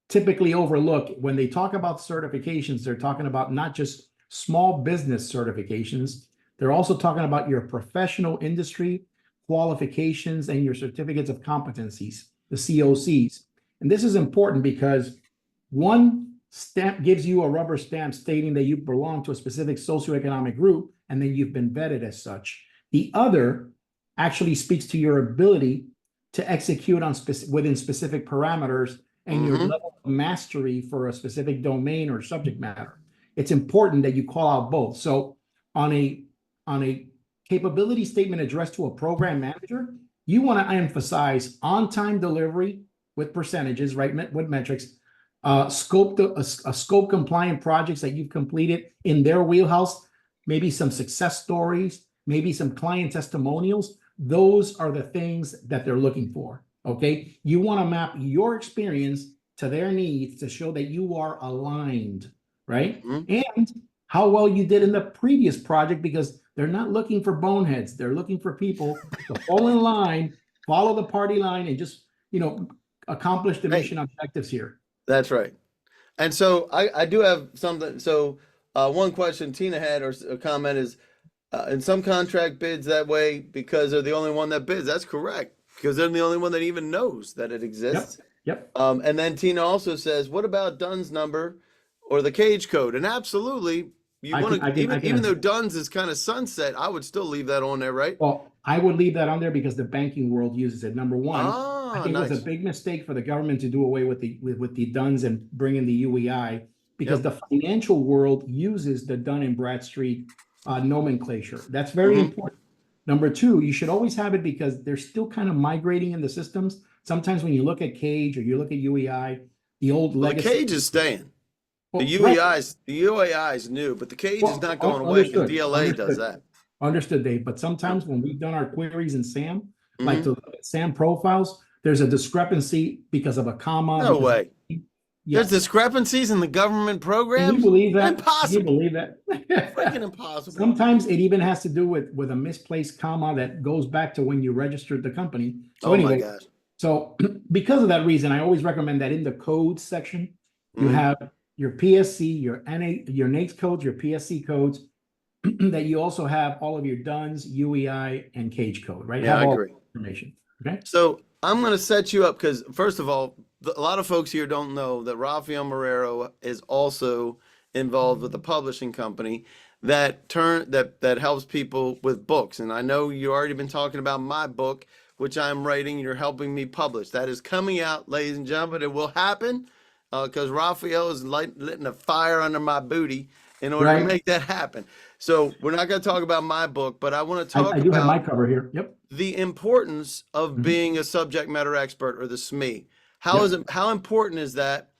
typically overlook when they talk about certifications, they're talking about not just small business certifications. They're also talking about your professional industry qualifications and your certificates of competencies, the COCs. And this is important because one stamp gives you a rubber stamp stating that you belong to a specific socioeconomic group, and then you've been vetted as such. The other actually speaks to your ability to execute on within specific parameters and your level of mastery for a specific domain or subject matter. It's important that you call out both. So on a capability statement addressed to a program manager, you want to emphasize on-time delivery with percentages, right? With metrics, scope compliant projects that you've completed in their wheelhouse, maybe some success stories, maybe some client testimonials. Those are the things that they're looking for. Okay. You want to map your experience to their needs to show that you are aligned, right? And how well you did in the previous project, because they're not looking for boneheads. They're looking for people to fall in line, follow the party line, and just, accomplish the mission objectives here. That's right. And so I do have something. So one question Tina had or a comment is, in some contract bids that way because they're the only one that bids. That's correct. Because they're the only one that even knows that it exists. Yep. And then Tina also says, what about Dunn's number or the cage code? And absolutely, you want to, even though Dunn's is kind of sunset, I would still leave that on there, right? Well, I would leave that on there because the banking world uses it. Number one, I think it was a big mistake for the government to do away with the Dunn's and bring in the UEI, because the financial world uses the Dun and Bradstreet nomenclature. That's very important. Number two, you should always have it because they're still kind of migrating in the systems. Sometimes when you look at Cage or you look at UEI, the old legacy. The Cage is staying. Well, the UEI is new, but the Cage is not going away because DLA does that. Understood, Dave. But sometimes when we've done our queries in SAM, like the SAM profiles, there's a discrepancy because of a comma. No way. There's discrepancies in the government programs? Can you believe that? Impossible. Can you believe that? Freaking impossible. Sometimes it even has to do with a misplaced comma that goes back to when you registered the company. So my gosh. So because of that reason, I always recommend that in the codes section, you have your PSC, your NAICS codes, your PSC codes, that you also have all of your DUNS, UEI, and Cage code, right? Yeah, have I all agree. Information. Okay. So I'm going to set you up because, first of all, a lot of folks here don't know that Rafael Moreira is also involved with a publishing company that helps people with books. And I know you already been talking about my book, which I'm writing. You're helping me publish. That is coming out, ladies and gentlemen. It will happen because Rafael is lighting a fire under my booty in order to make that happen. So we're not going to talk about my book, but I want to talk I do about have my cover here. Yep. the importance of being a subject matter expert, or the SME. How important is that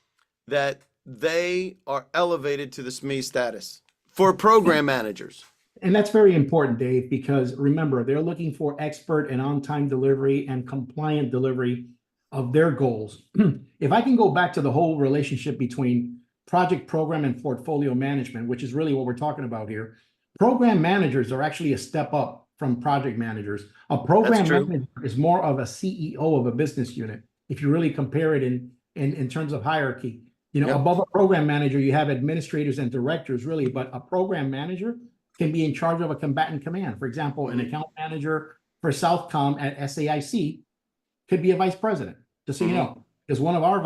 they are elevated to the SME status for program managers? And that's very important, Dave, because remember, they're looking for expert and on-time delivery and compliant delivery of their goals. If I can go back to the whole relationship between project, program, and portfolio management, which is really what we're talking about here, program managers are actually a step up from project managers. A program manager is more of a CEO of a business unit. if you really compare it in terms of hierarchy. You know, Yep. above a program manager, you have administrators and directors, really, but a program manager can be in charge of a combatant command. For example, an account manager for Southcom at SAIC could be a vice president, just so you know. Because one of our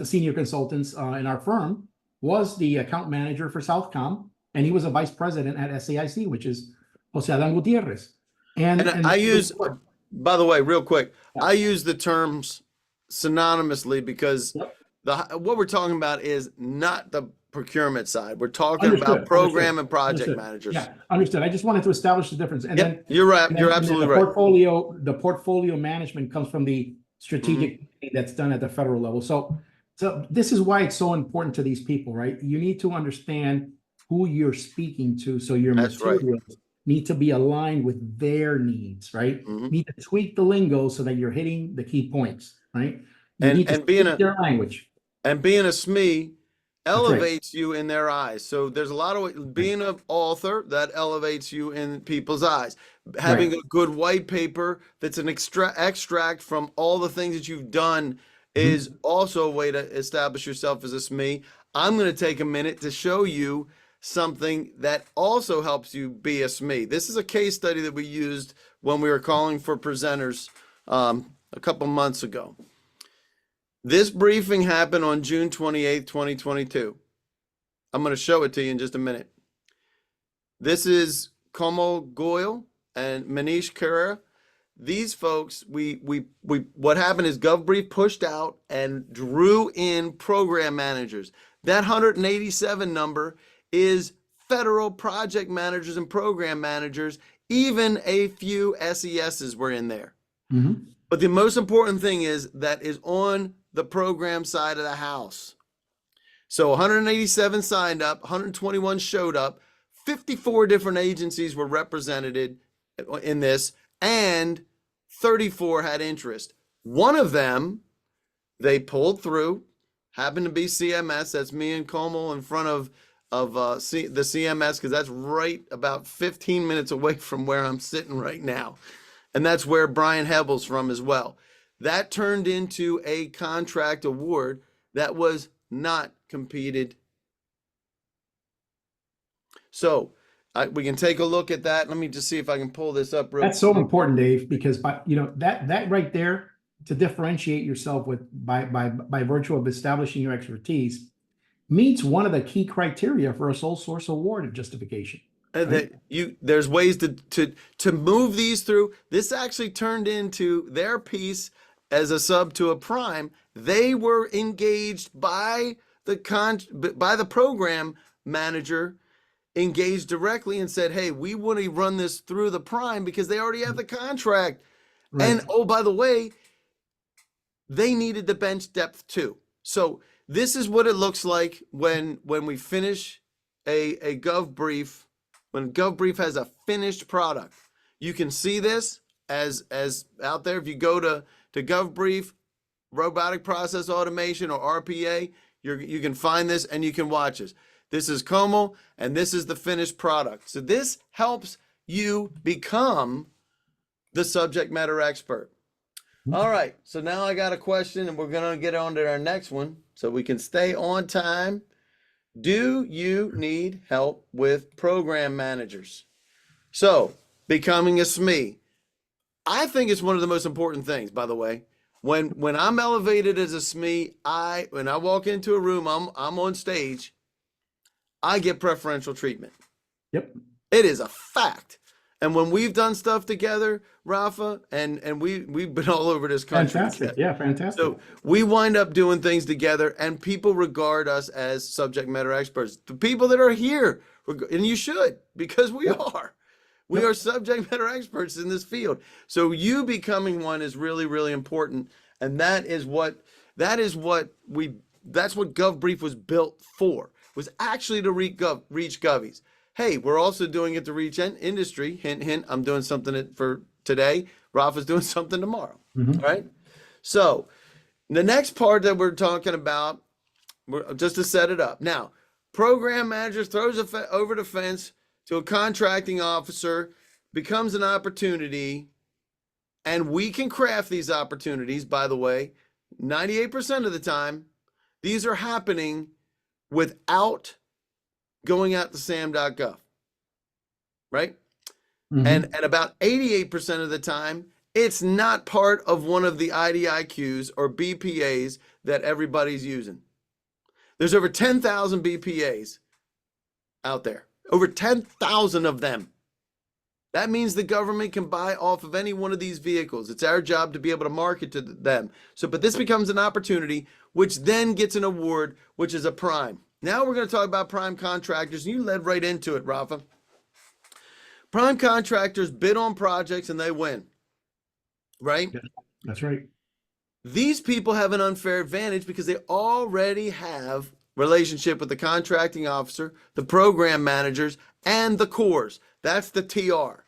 senior consultants in our firm was the account manager for Southcom, and he was a vice president at SAIC, which is Jose Adan Gutierrez. And I use, by the way, real quick, I use the terms synonymously because what we're talking about is not the procurement side. We're talking about program and project managers. Yeah, understood. I just wanted to establish the difference. And then you're right. You're absolutely right. The portfolio management comes from the strategic that's done at the federal level. So this is why it's so important to these people, right? You need to understand who you're speaking to, so your materials need to be aligned with their needs, right? You need to tweak the lingo so that you're hitting the key points, right? And being their language. And being a SME elevates you in their eyes. So there's a lot of being an author that elevates you in people's eyes. Having a good white paper that's an extract from all the things that you've done is also a way to establish yourself as a SME. I'm going to take a minute to show you something that also helps you be a SME. This is a case study that we used when we were calling for presenters a couple months ago. This briefing happened on June 28th, 2022. I'm going to show it to you in just a minute. This is Como Goyle and Manish Carrera. These folks, what happened is GovBrief pushed out and drew in program managers. That 187 number is federal project managers and program managers. Even a few SESs were in there. But the most important thing is that is on the program side of the house. So 187 signed up, 121 showed up, 54 different agencies were represented in this, and 34 had interest. One of them, they pulled through, happened to be CMS. That's me and Como in front of the CMS, because that's right about 15 minutes away from where I'm sitting right now. And that's where Brian Hebel's from as well. That turned into a contract award that was not competed. So we can take a look at that. Let me just see if I can pull this up real quick. That's so important, Dave, because that right there, to differentiate yourself by virtue of establishing your expertise, meets one of the key criteria for a sole source award justification. Right? There's ways to move these through. This actually turned into their piece as a sub to a prime. They were engaged by the program manager, engaged directly and said, hey, we want to run this through the prime because they already have the contract. And oh, by the way, they needed the bench depth too. So this is what it looks like when we finish a GovBrief, when GovBrief has a finished product. You can see this as out there. If you go to GovBrief, robotic process automation, or RPA, you can find this and you can watch this. This is Como, and this is the finished product. So this helps you become the subject matter expert. All right, so now I got a question, and we're going to get on to our next one so we can stay on time. Do you need help with program managers? So, becoming a SME. I think it's one of the most important things, by the way. When I'm elevated as a SME, when I walk into a room, I'm on stage, I get preferential treatment. Yep. It is a fact. And when we've done stuff together, Rafa, and we've been all over this country. Fantastic. Yeah, fantastic. So we wind up doing things together, and people regard us as subject matter experts. The people that are here, and you should, because we are. We are subject matter experts in this field. So you becoming one is really, really important. And that's what GovBrief was built for, was actually to reach Govies. Hey, we're also doing it to reach industry. Hint, hint, I'm doing something for today. Rafa's doing something tomorrow. All right. So the next part that we're talking about, just to set it up. Now, program manager throws over the fence to a contracting officer, becomes an opportunity, And we can craft these opportunities, by the way, 98% of the time, these are happening without going out to sam.gov, right? Mhm. And about 88% of the time, it's not part of one of the IDIQs or BPAs that everybody's using. There's over 10,000 BPAs out there, over 10,000 of them. That means the government can buy off of any one of these vehicles. It's our job to be able to market to them. So, but this becomes an opportunity, which then gets an award, which is a prime. Now we're going to talk about prime contractors. And you led right into it, Rafa. Prime contractors bid on projects and they win, right? That's right. These people have an unfair advantage because they already have relationship with the contracting officer, the program managers, and the cores. That's the TR.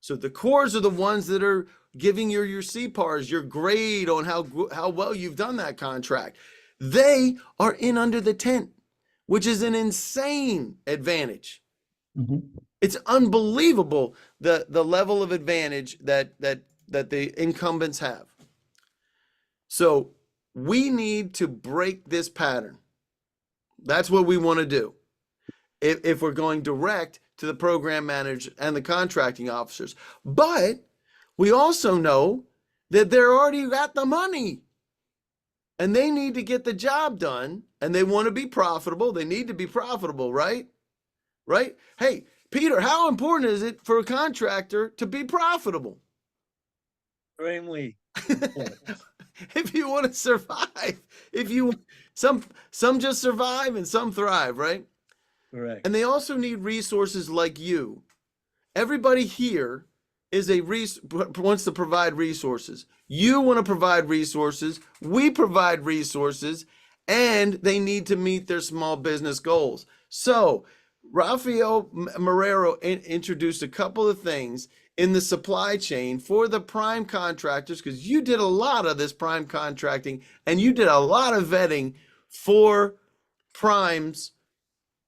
So the cores are the ones that are giving your CPARs, your grade on how well you've done that contract. They are in under the tent, which is an insane advantage. Mhm. It's unbelievable the level of advantage that the incumbents have. So we need to break this pattern. That's what we want to do. If we're going direct to the program managers and the contracting officers. But we also know that they're already got the money and they need to get the job done and they want to be profitable. They need to be profitable, right? Right? Hey, Peter, how important is it for a contractor to be profitable? Extremely. If you want to survive, some just survive and some thrive, right? Correct. And they also need resources like you. Everybody here is wants to provide resources. You want to provide resources. We provide resources, and they need to meet their small business goals. So, Rafael Marrero introduced a couple of things in the supply chain for the prime contractors, because you did a lot of this prime contracting and you did a lot of vetting for primes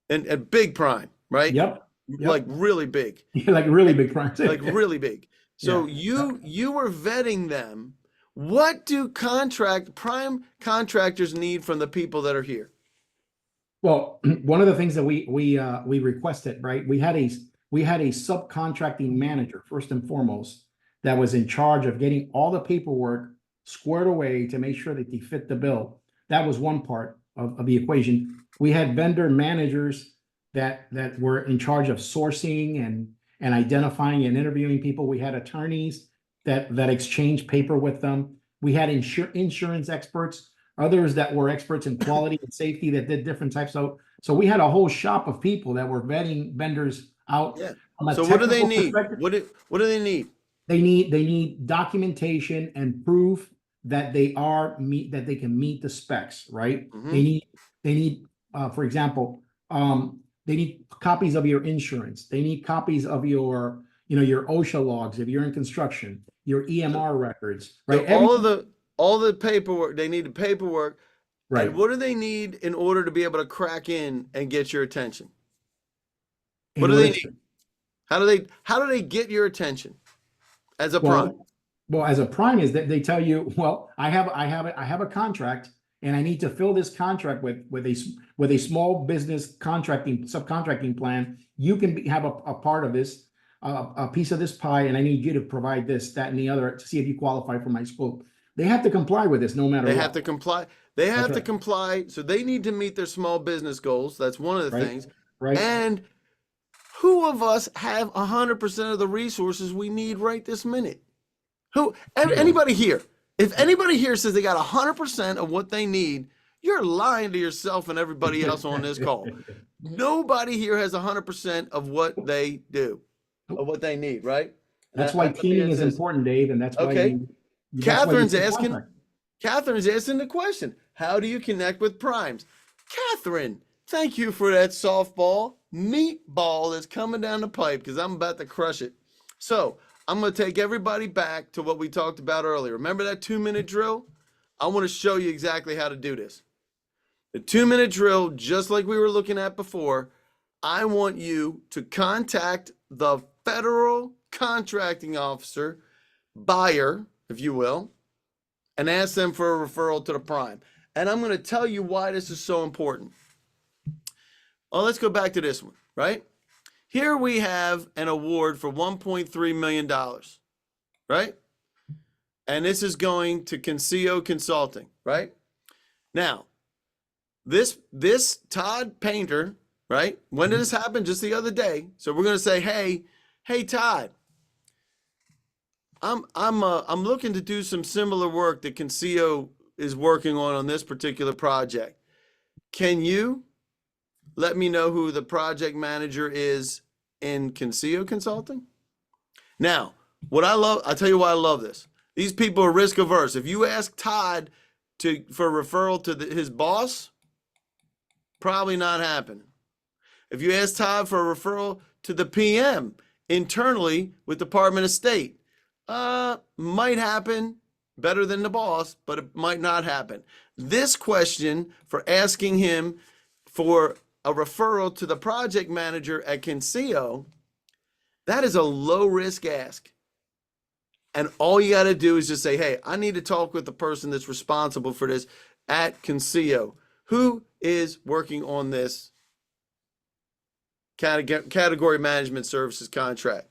and big prime, right? Yep. Like really big. Like really big crimes. Like really big. So Yeah. you were vetting them. What do prime contractors need from the people that are here? Well, one of the things that we requested, right? We had a subcontracting manager first and foremost that was in charge of getting all the paperwork squared away to make sure that they fit the bill. That was one part of the equation. We had vendor managers that were in charge of sourcing and identifying and interviewing people. We had attorneys that exchanged paper with them. We had insurance experts, others that were experts in quality and safety that did different types of. So we had a whole shop of people that were vetting vendors out. Yeah. From a So what do they technical need? perspective. What do they need? They need documentation and proof that they can meet the specs, right? Mhm. They need for example, they need copies of your insurance. They need copies of your OSHA logs if you're in construction, your EMR records, right? So all the paperwork, they need the paperwork. Right. And what do they need in order to be able to crack in and get your attention? In What do they order need? How do they get your attention as a prime? Well, as a prime is that they tell you, well, I have a contract and I need to fill this contract with a small business subcontracting plan. You can have a part of this, a piece of this pie, and I need you to provide this, that, and the other to see if you qualify for my scope. They have to comply with this no matter what. They have to comply. They have to right. comply. So they need to meet their small business goals. That's one of the Right. things. Right. And who of us have 100% of the resources we need right this minute? Anybody here? If anybody here says they got 100% of what they need, you're lying to yourself and everybody else on this call. Nobody here has 100% of what they do, of what they need, right? That's why teaming is important, Dave, and that's why Catherine's asking the question, how do you connect with primes? Catherine, thank you for that softball meatball that's coming down the pipe, because I'm about to crush it. So I'm going to take everybody back to what we talked about earlier. Remember that 2-minute drill? I want to show you exactly how to do this. The 2-minute drill, just like we were looking at before, I want you to contact the federal contracting officer buyer, if you will, and ask them for a referral to the prime. And I'm going to tell you why this is so important. Well, let's go back to this one, right? Here we have an award for $1.3 million, right? And this is going to Conseo Consulting, right? Now, this Todd Painter, right? When did this happen? Just the other day. So we're going to say, hey, Todd, I'm looking to do some similar work that Conseo is working on this particular project. Can you let me know who the project manager is in Conseo Consulting? Now, I'll tell you why I love this. These people are risk averse. If you ask Todd for a referral to his boss, probably not happening. If you ask Todd for a referral to the PM internally with Department of State, might happen, better than the boss, but it might not happen. This question for asking him for a referral to the project manager at Conseo, that is a low risk ask. And all you got to do is just say, hey, I need to talk with the person that's responsible for this at Conseo. Who is working on this category management services contract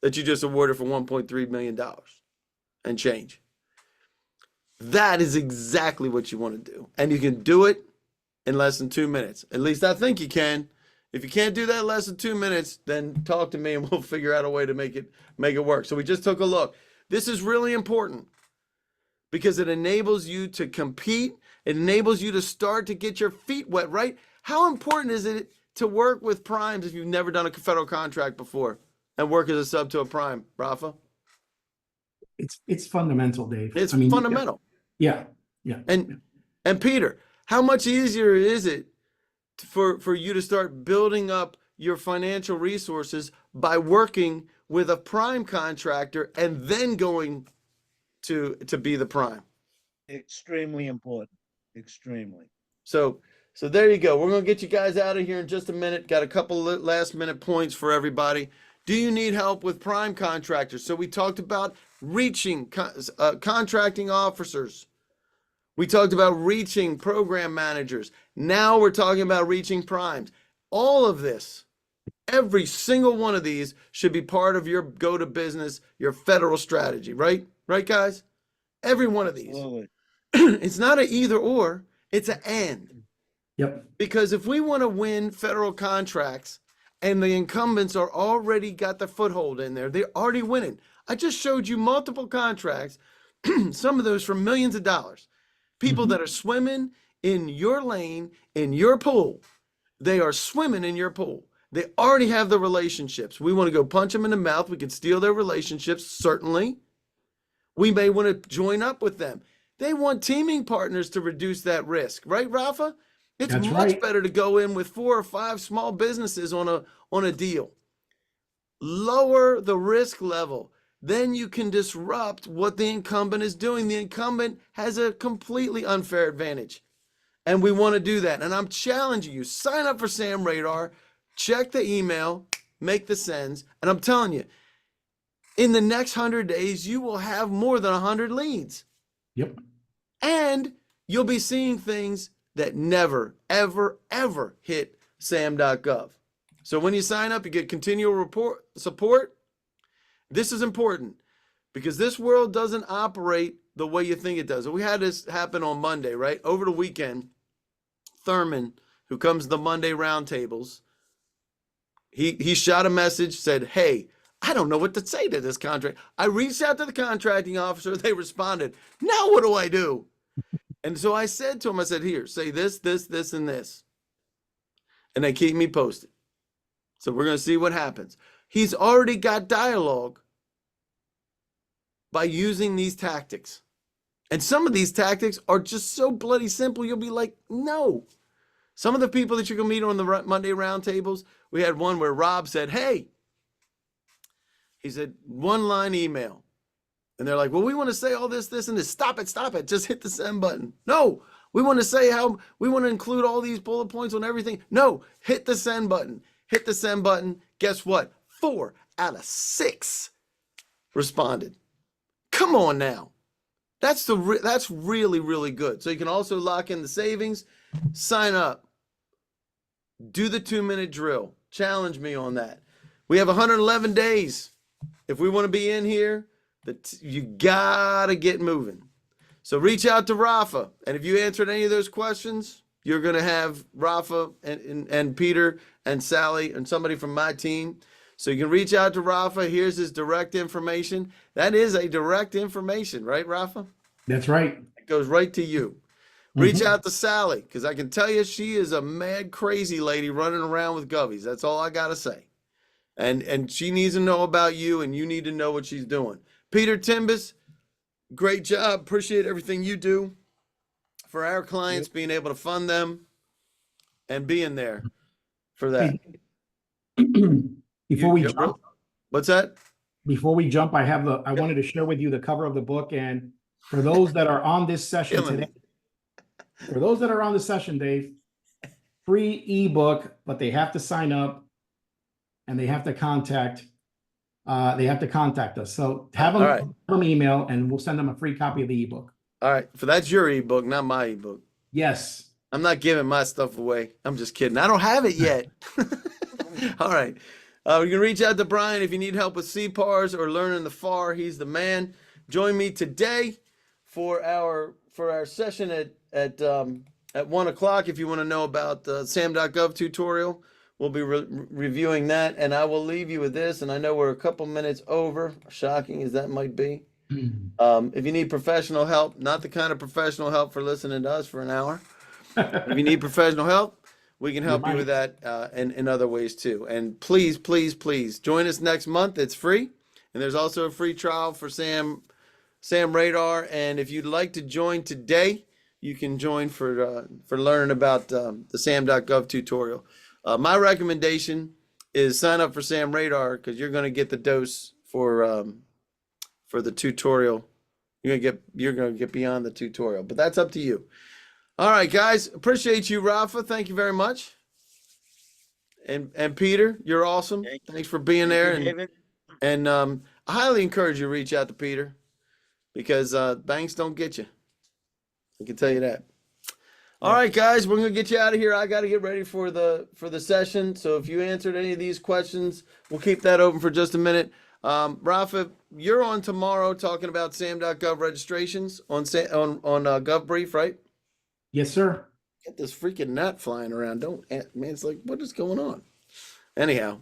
that you just awarded for $1.3 million and change? That is exactly what you want to do. And you can do it in less than 2 minutes. At least I think you can. If you can't do that in less than 2 minutes, then talk to me and we'll figure out a way to make it work. So we just took a look. This is really important because it enables you to compete. It enables you to start to get your feet wet, right? How important is it to work with primes if you've never done a federal contract before and work as a sub to a prime, Rafa? It's fundamental, Dave. It's fundamental. Yeah. And Peter, how much easier is it for you to start building up your financial resources by working with a prime contractor and then going to be the prime? Extremely important. Extremely. So there you go. We're going to get you guys out of here in just a minute. Got a couple of last minute points for everybody. Do you need help with prime contractors? So we talked about reaching contracting officers. We talked about reaching program managers. Now we're talking about reaching primes. All of this, every single one of these should be part of your go-to business, your federal strategy, right? Right, guys? Every one of these. Absolutely. It's not an either or, it's an and. Yep. Because if we want to win federal contracts and the incumbents are already got the foothold in there, they're already winning. I just showed you multiple contracts, some of those for millions of dollars. People that are swimming in your lane, in your pool. They are swimming in your pool. They already have the relationships. We want to go punch them in the mouth. We can steal their relationships, certainly. We may want to join up with them. They want teaming partners to reduce that risk, right, Rafa? It's That's much right. better to go in with 4 or 5 small businesses on a deal. Lower the risk level. Then you can disrupt what the incumbent is doing. The incumbent has a completely unfair advantage. And we want to do that. And I'm challenging you, sign up for Sam Radar, check the email, make the sends. And I'm telling you, in the next 100 days, you will have more than 100 leads. Yep. And you'll be seeing things that never, ever, ever hit sam.gov. So when you sign up, you get continual support. This is important because this world doesn't operate the way you think it does. We had this happen on Monday, right? Over the weekend, Thurman, who comes to the Monday roundtables, he shot a message, said, hey, I don't know what to say to this contract. I reached out to the contracting officer. They responded, now what do I do? And so I said to him, I said, here, say this, this, this, and this. And they keep me posted. So we're going to see what happens. He's already got dialogue by using these tactics. And some of these tactics are just so bloody simple, you'll be like, no. Some of the people that you're going to meet on the Monday roundtables, we had one where Rob said, hey, he said, one line email. And they're like, well, we want to say all this, this, and this. Stop it. Just hit the send button. No, we want to say how we want to include all these bullet points on everything. No, hit the send button. Hit the send button. Guess what? 4 out of 6 responded. Come on now. That's really, really good. So you can also lock in the savings, sign up, do the 2-minute drill. Challenge me on that. We have 111 days. If we want to be in here, you gotta get moving. So reach out to Rafa. And if you answered any of those questions, you're going to have Rafa and Peter and Sally and somebody from my team. So you can reach out to Rafa. Here's his direct information. That is a direct information, right, Rafa? That's right. It goes right to you. Reach out to Sally, because I can tell you she is a mad, crazy lady running around with govies. That's all I got to say. And she needs to know about you, and you need to know what she's doing. Peter Timbus, great job. Appreciate everything you do for our clients, being able to fund them and being there for that. Before we jump, What's that? before we jump, I wanted to share with you the cover of the book. And for those that are on this session today, Dave, free ebook, but they have to sign up and they have to contact us. So have them email and we'll send them a free copy of the ebook. All right. So that's your ebook, not my ebook. Yes. I'm not giving my stuff away. I'm just kidding. I don't have it yet. All right. You can reach out to Brian if you need help with CPARs or learning the FAR. He's the man. Join me today for our session at 1 o'clock. If you want to know about the sam.gov tutorial, we'll be reviewing that. And I will leave you with this. And I know we're a couple minutes over, shocking as that might be. If you need professional help, not the kind of professional help for listening to us for an hour. If you need professional help, we can help you with that in other ways too. And please, please, please join us next month. It's free. And there's also a free trial for Sam Radar. And if you'd like to join today, you can join for learning about the sam.gov tutorial. My recommendation is sign up for Sam Radar, because you're going to get the dose for the tutorial. You're going to get beyond the tutorial, but that's up to you. All right, guys, appreciate you, Rafa. Thank you very much. And Peter, you're awesome. Thanks for being there. And I highly encourage you to reach out to Peter, because banks don't get you. I can tell you that. All right, guys, we're going to get you out of here. I got to get ready for the session. So if you answered any of these questions, we'll keep that open for just a minute. Rafa, you're on tomorrow talking about sam.gov registrations on GovBrief, right? Yes, sir. Get this freaking gnat flying around. Man, it's like, what is going on? Anyhow.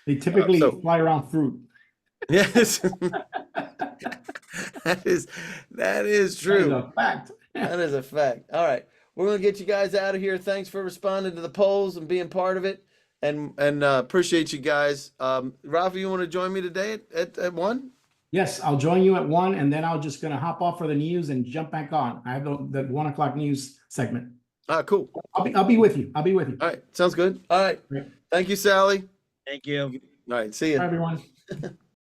They typically fly around fruit. Yes. That is true. That is a fact. That is a fact. All right. We're going to get you guys out of here. Thanks for responding to the polls and being part of it. And appreciate you guys. Rafa, you want to join me today at 1? Yes, I'll join you at 1, and then I'm just going to hop off for the news and jump back on. I have the 1 o'clock news segment. Cool. I'll be with you. All right. Sounds good. All right. Great. Thank you, Sally. Thank you. All right. See you. Bye, everyone.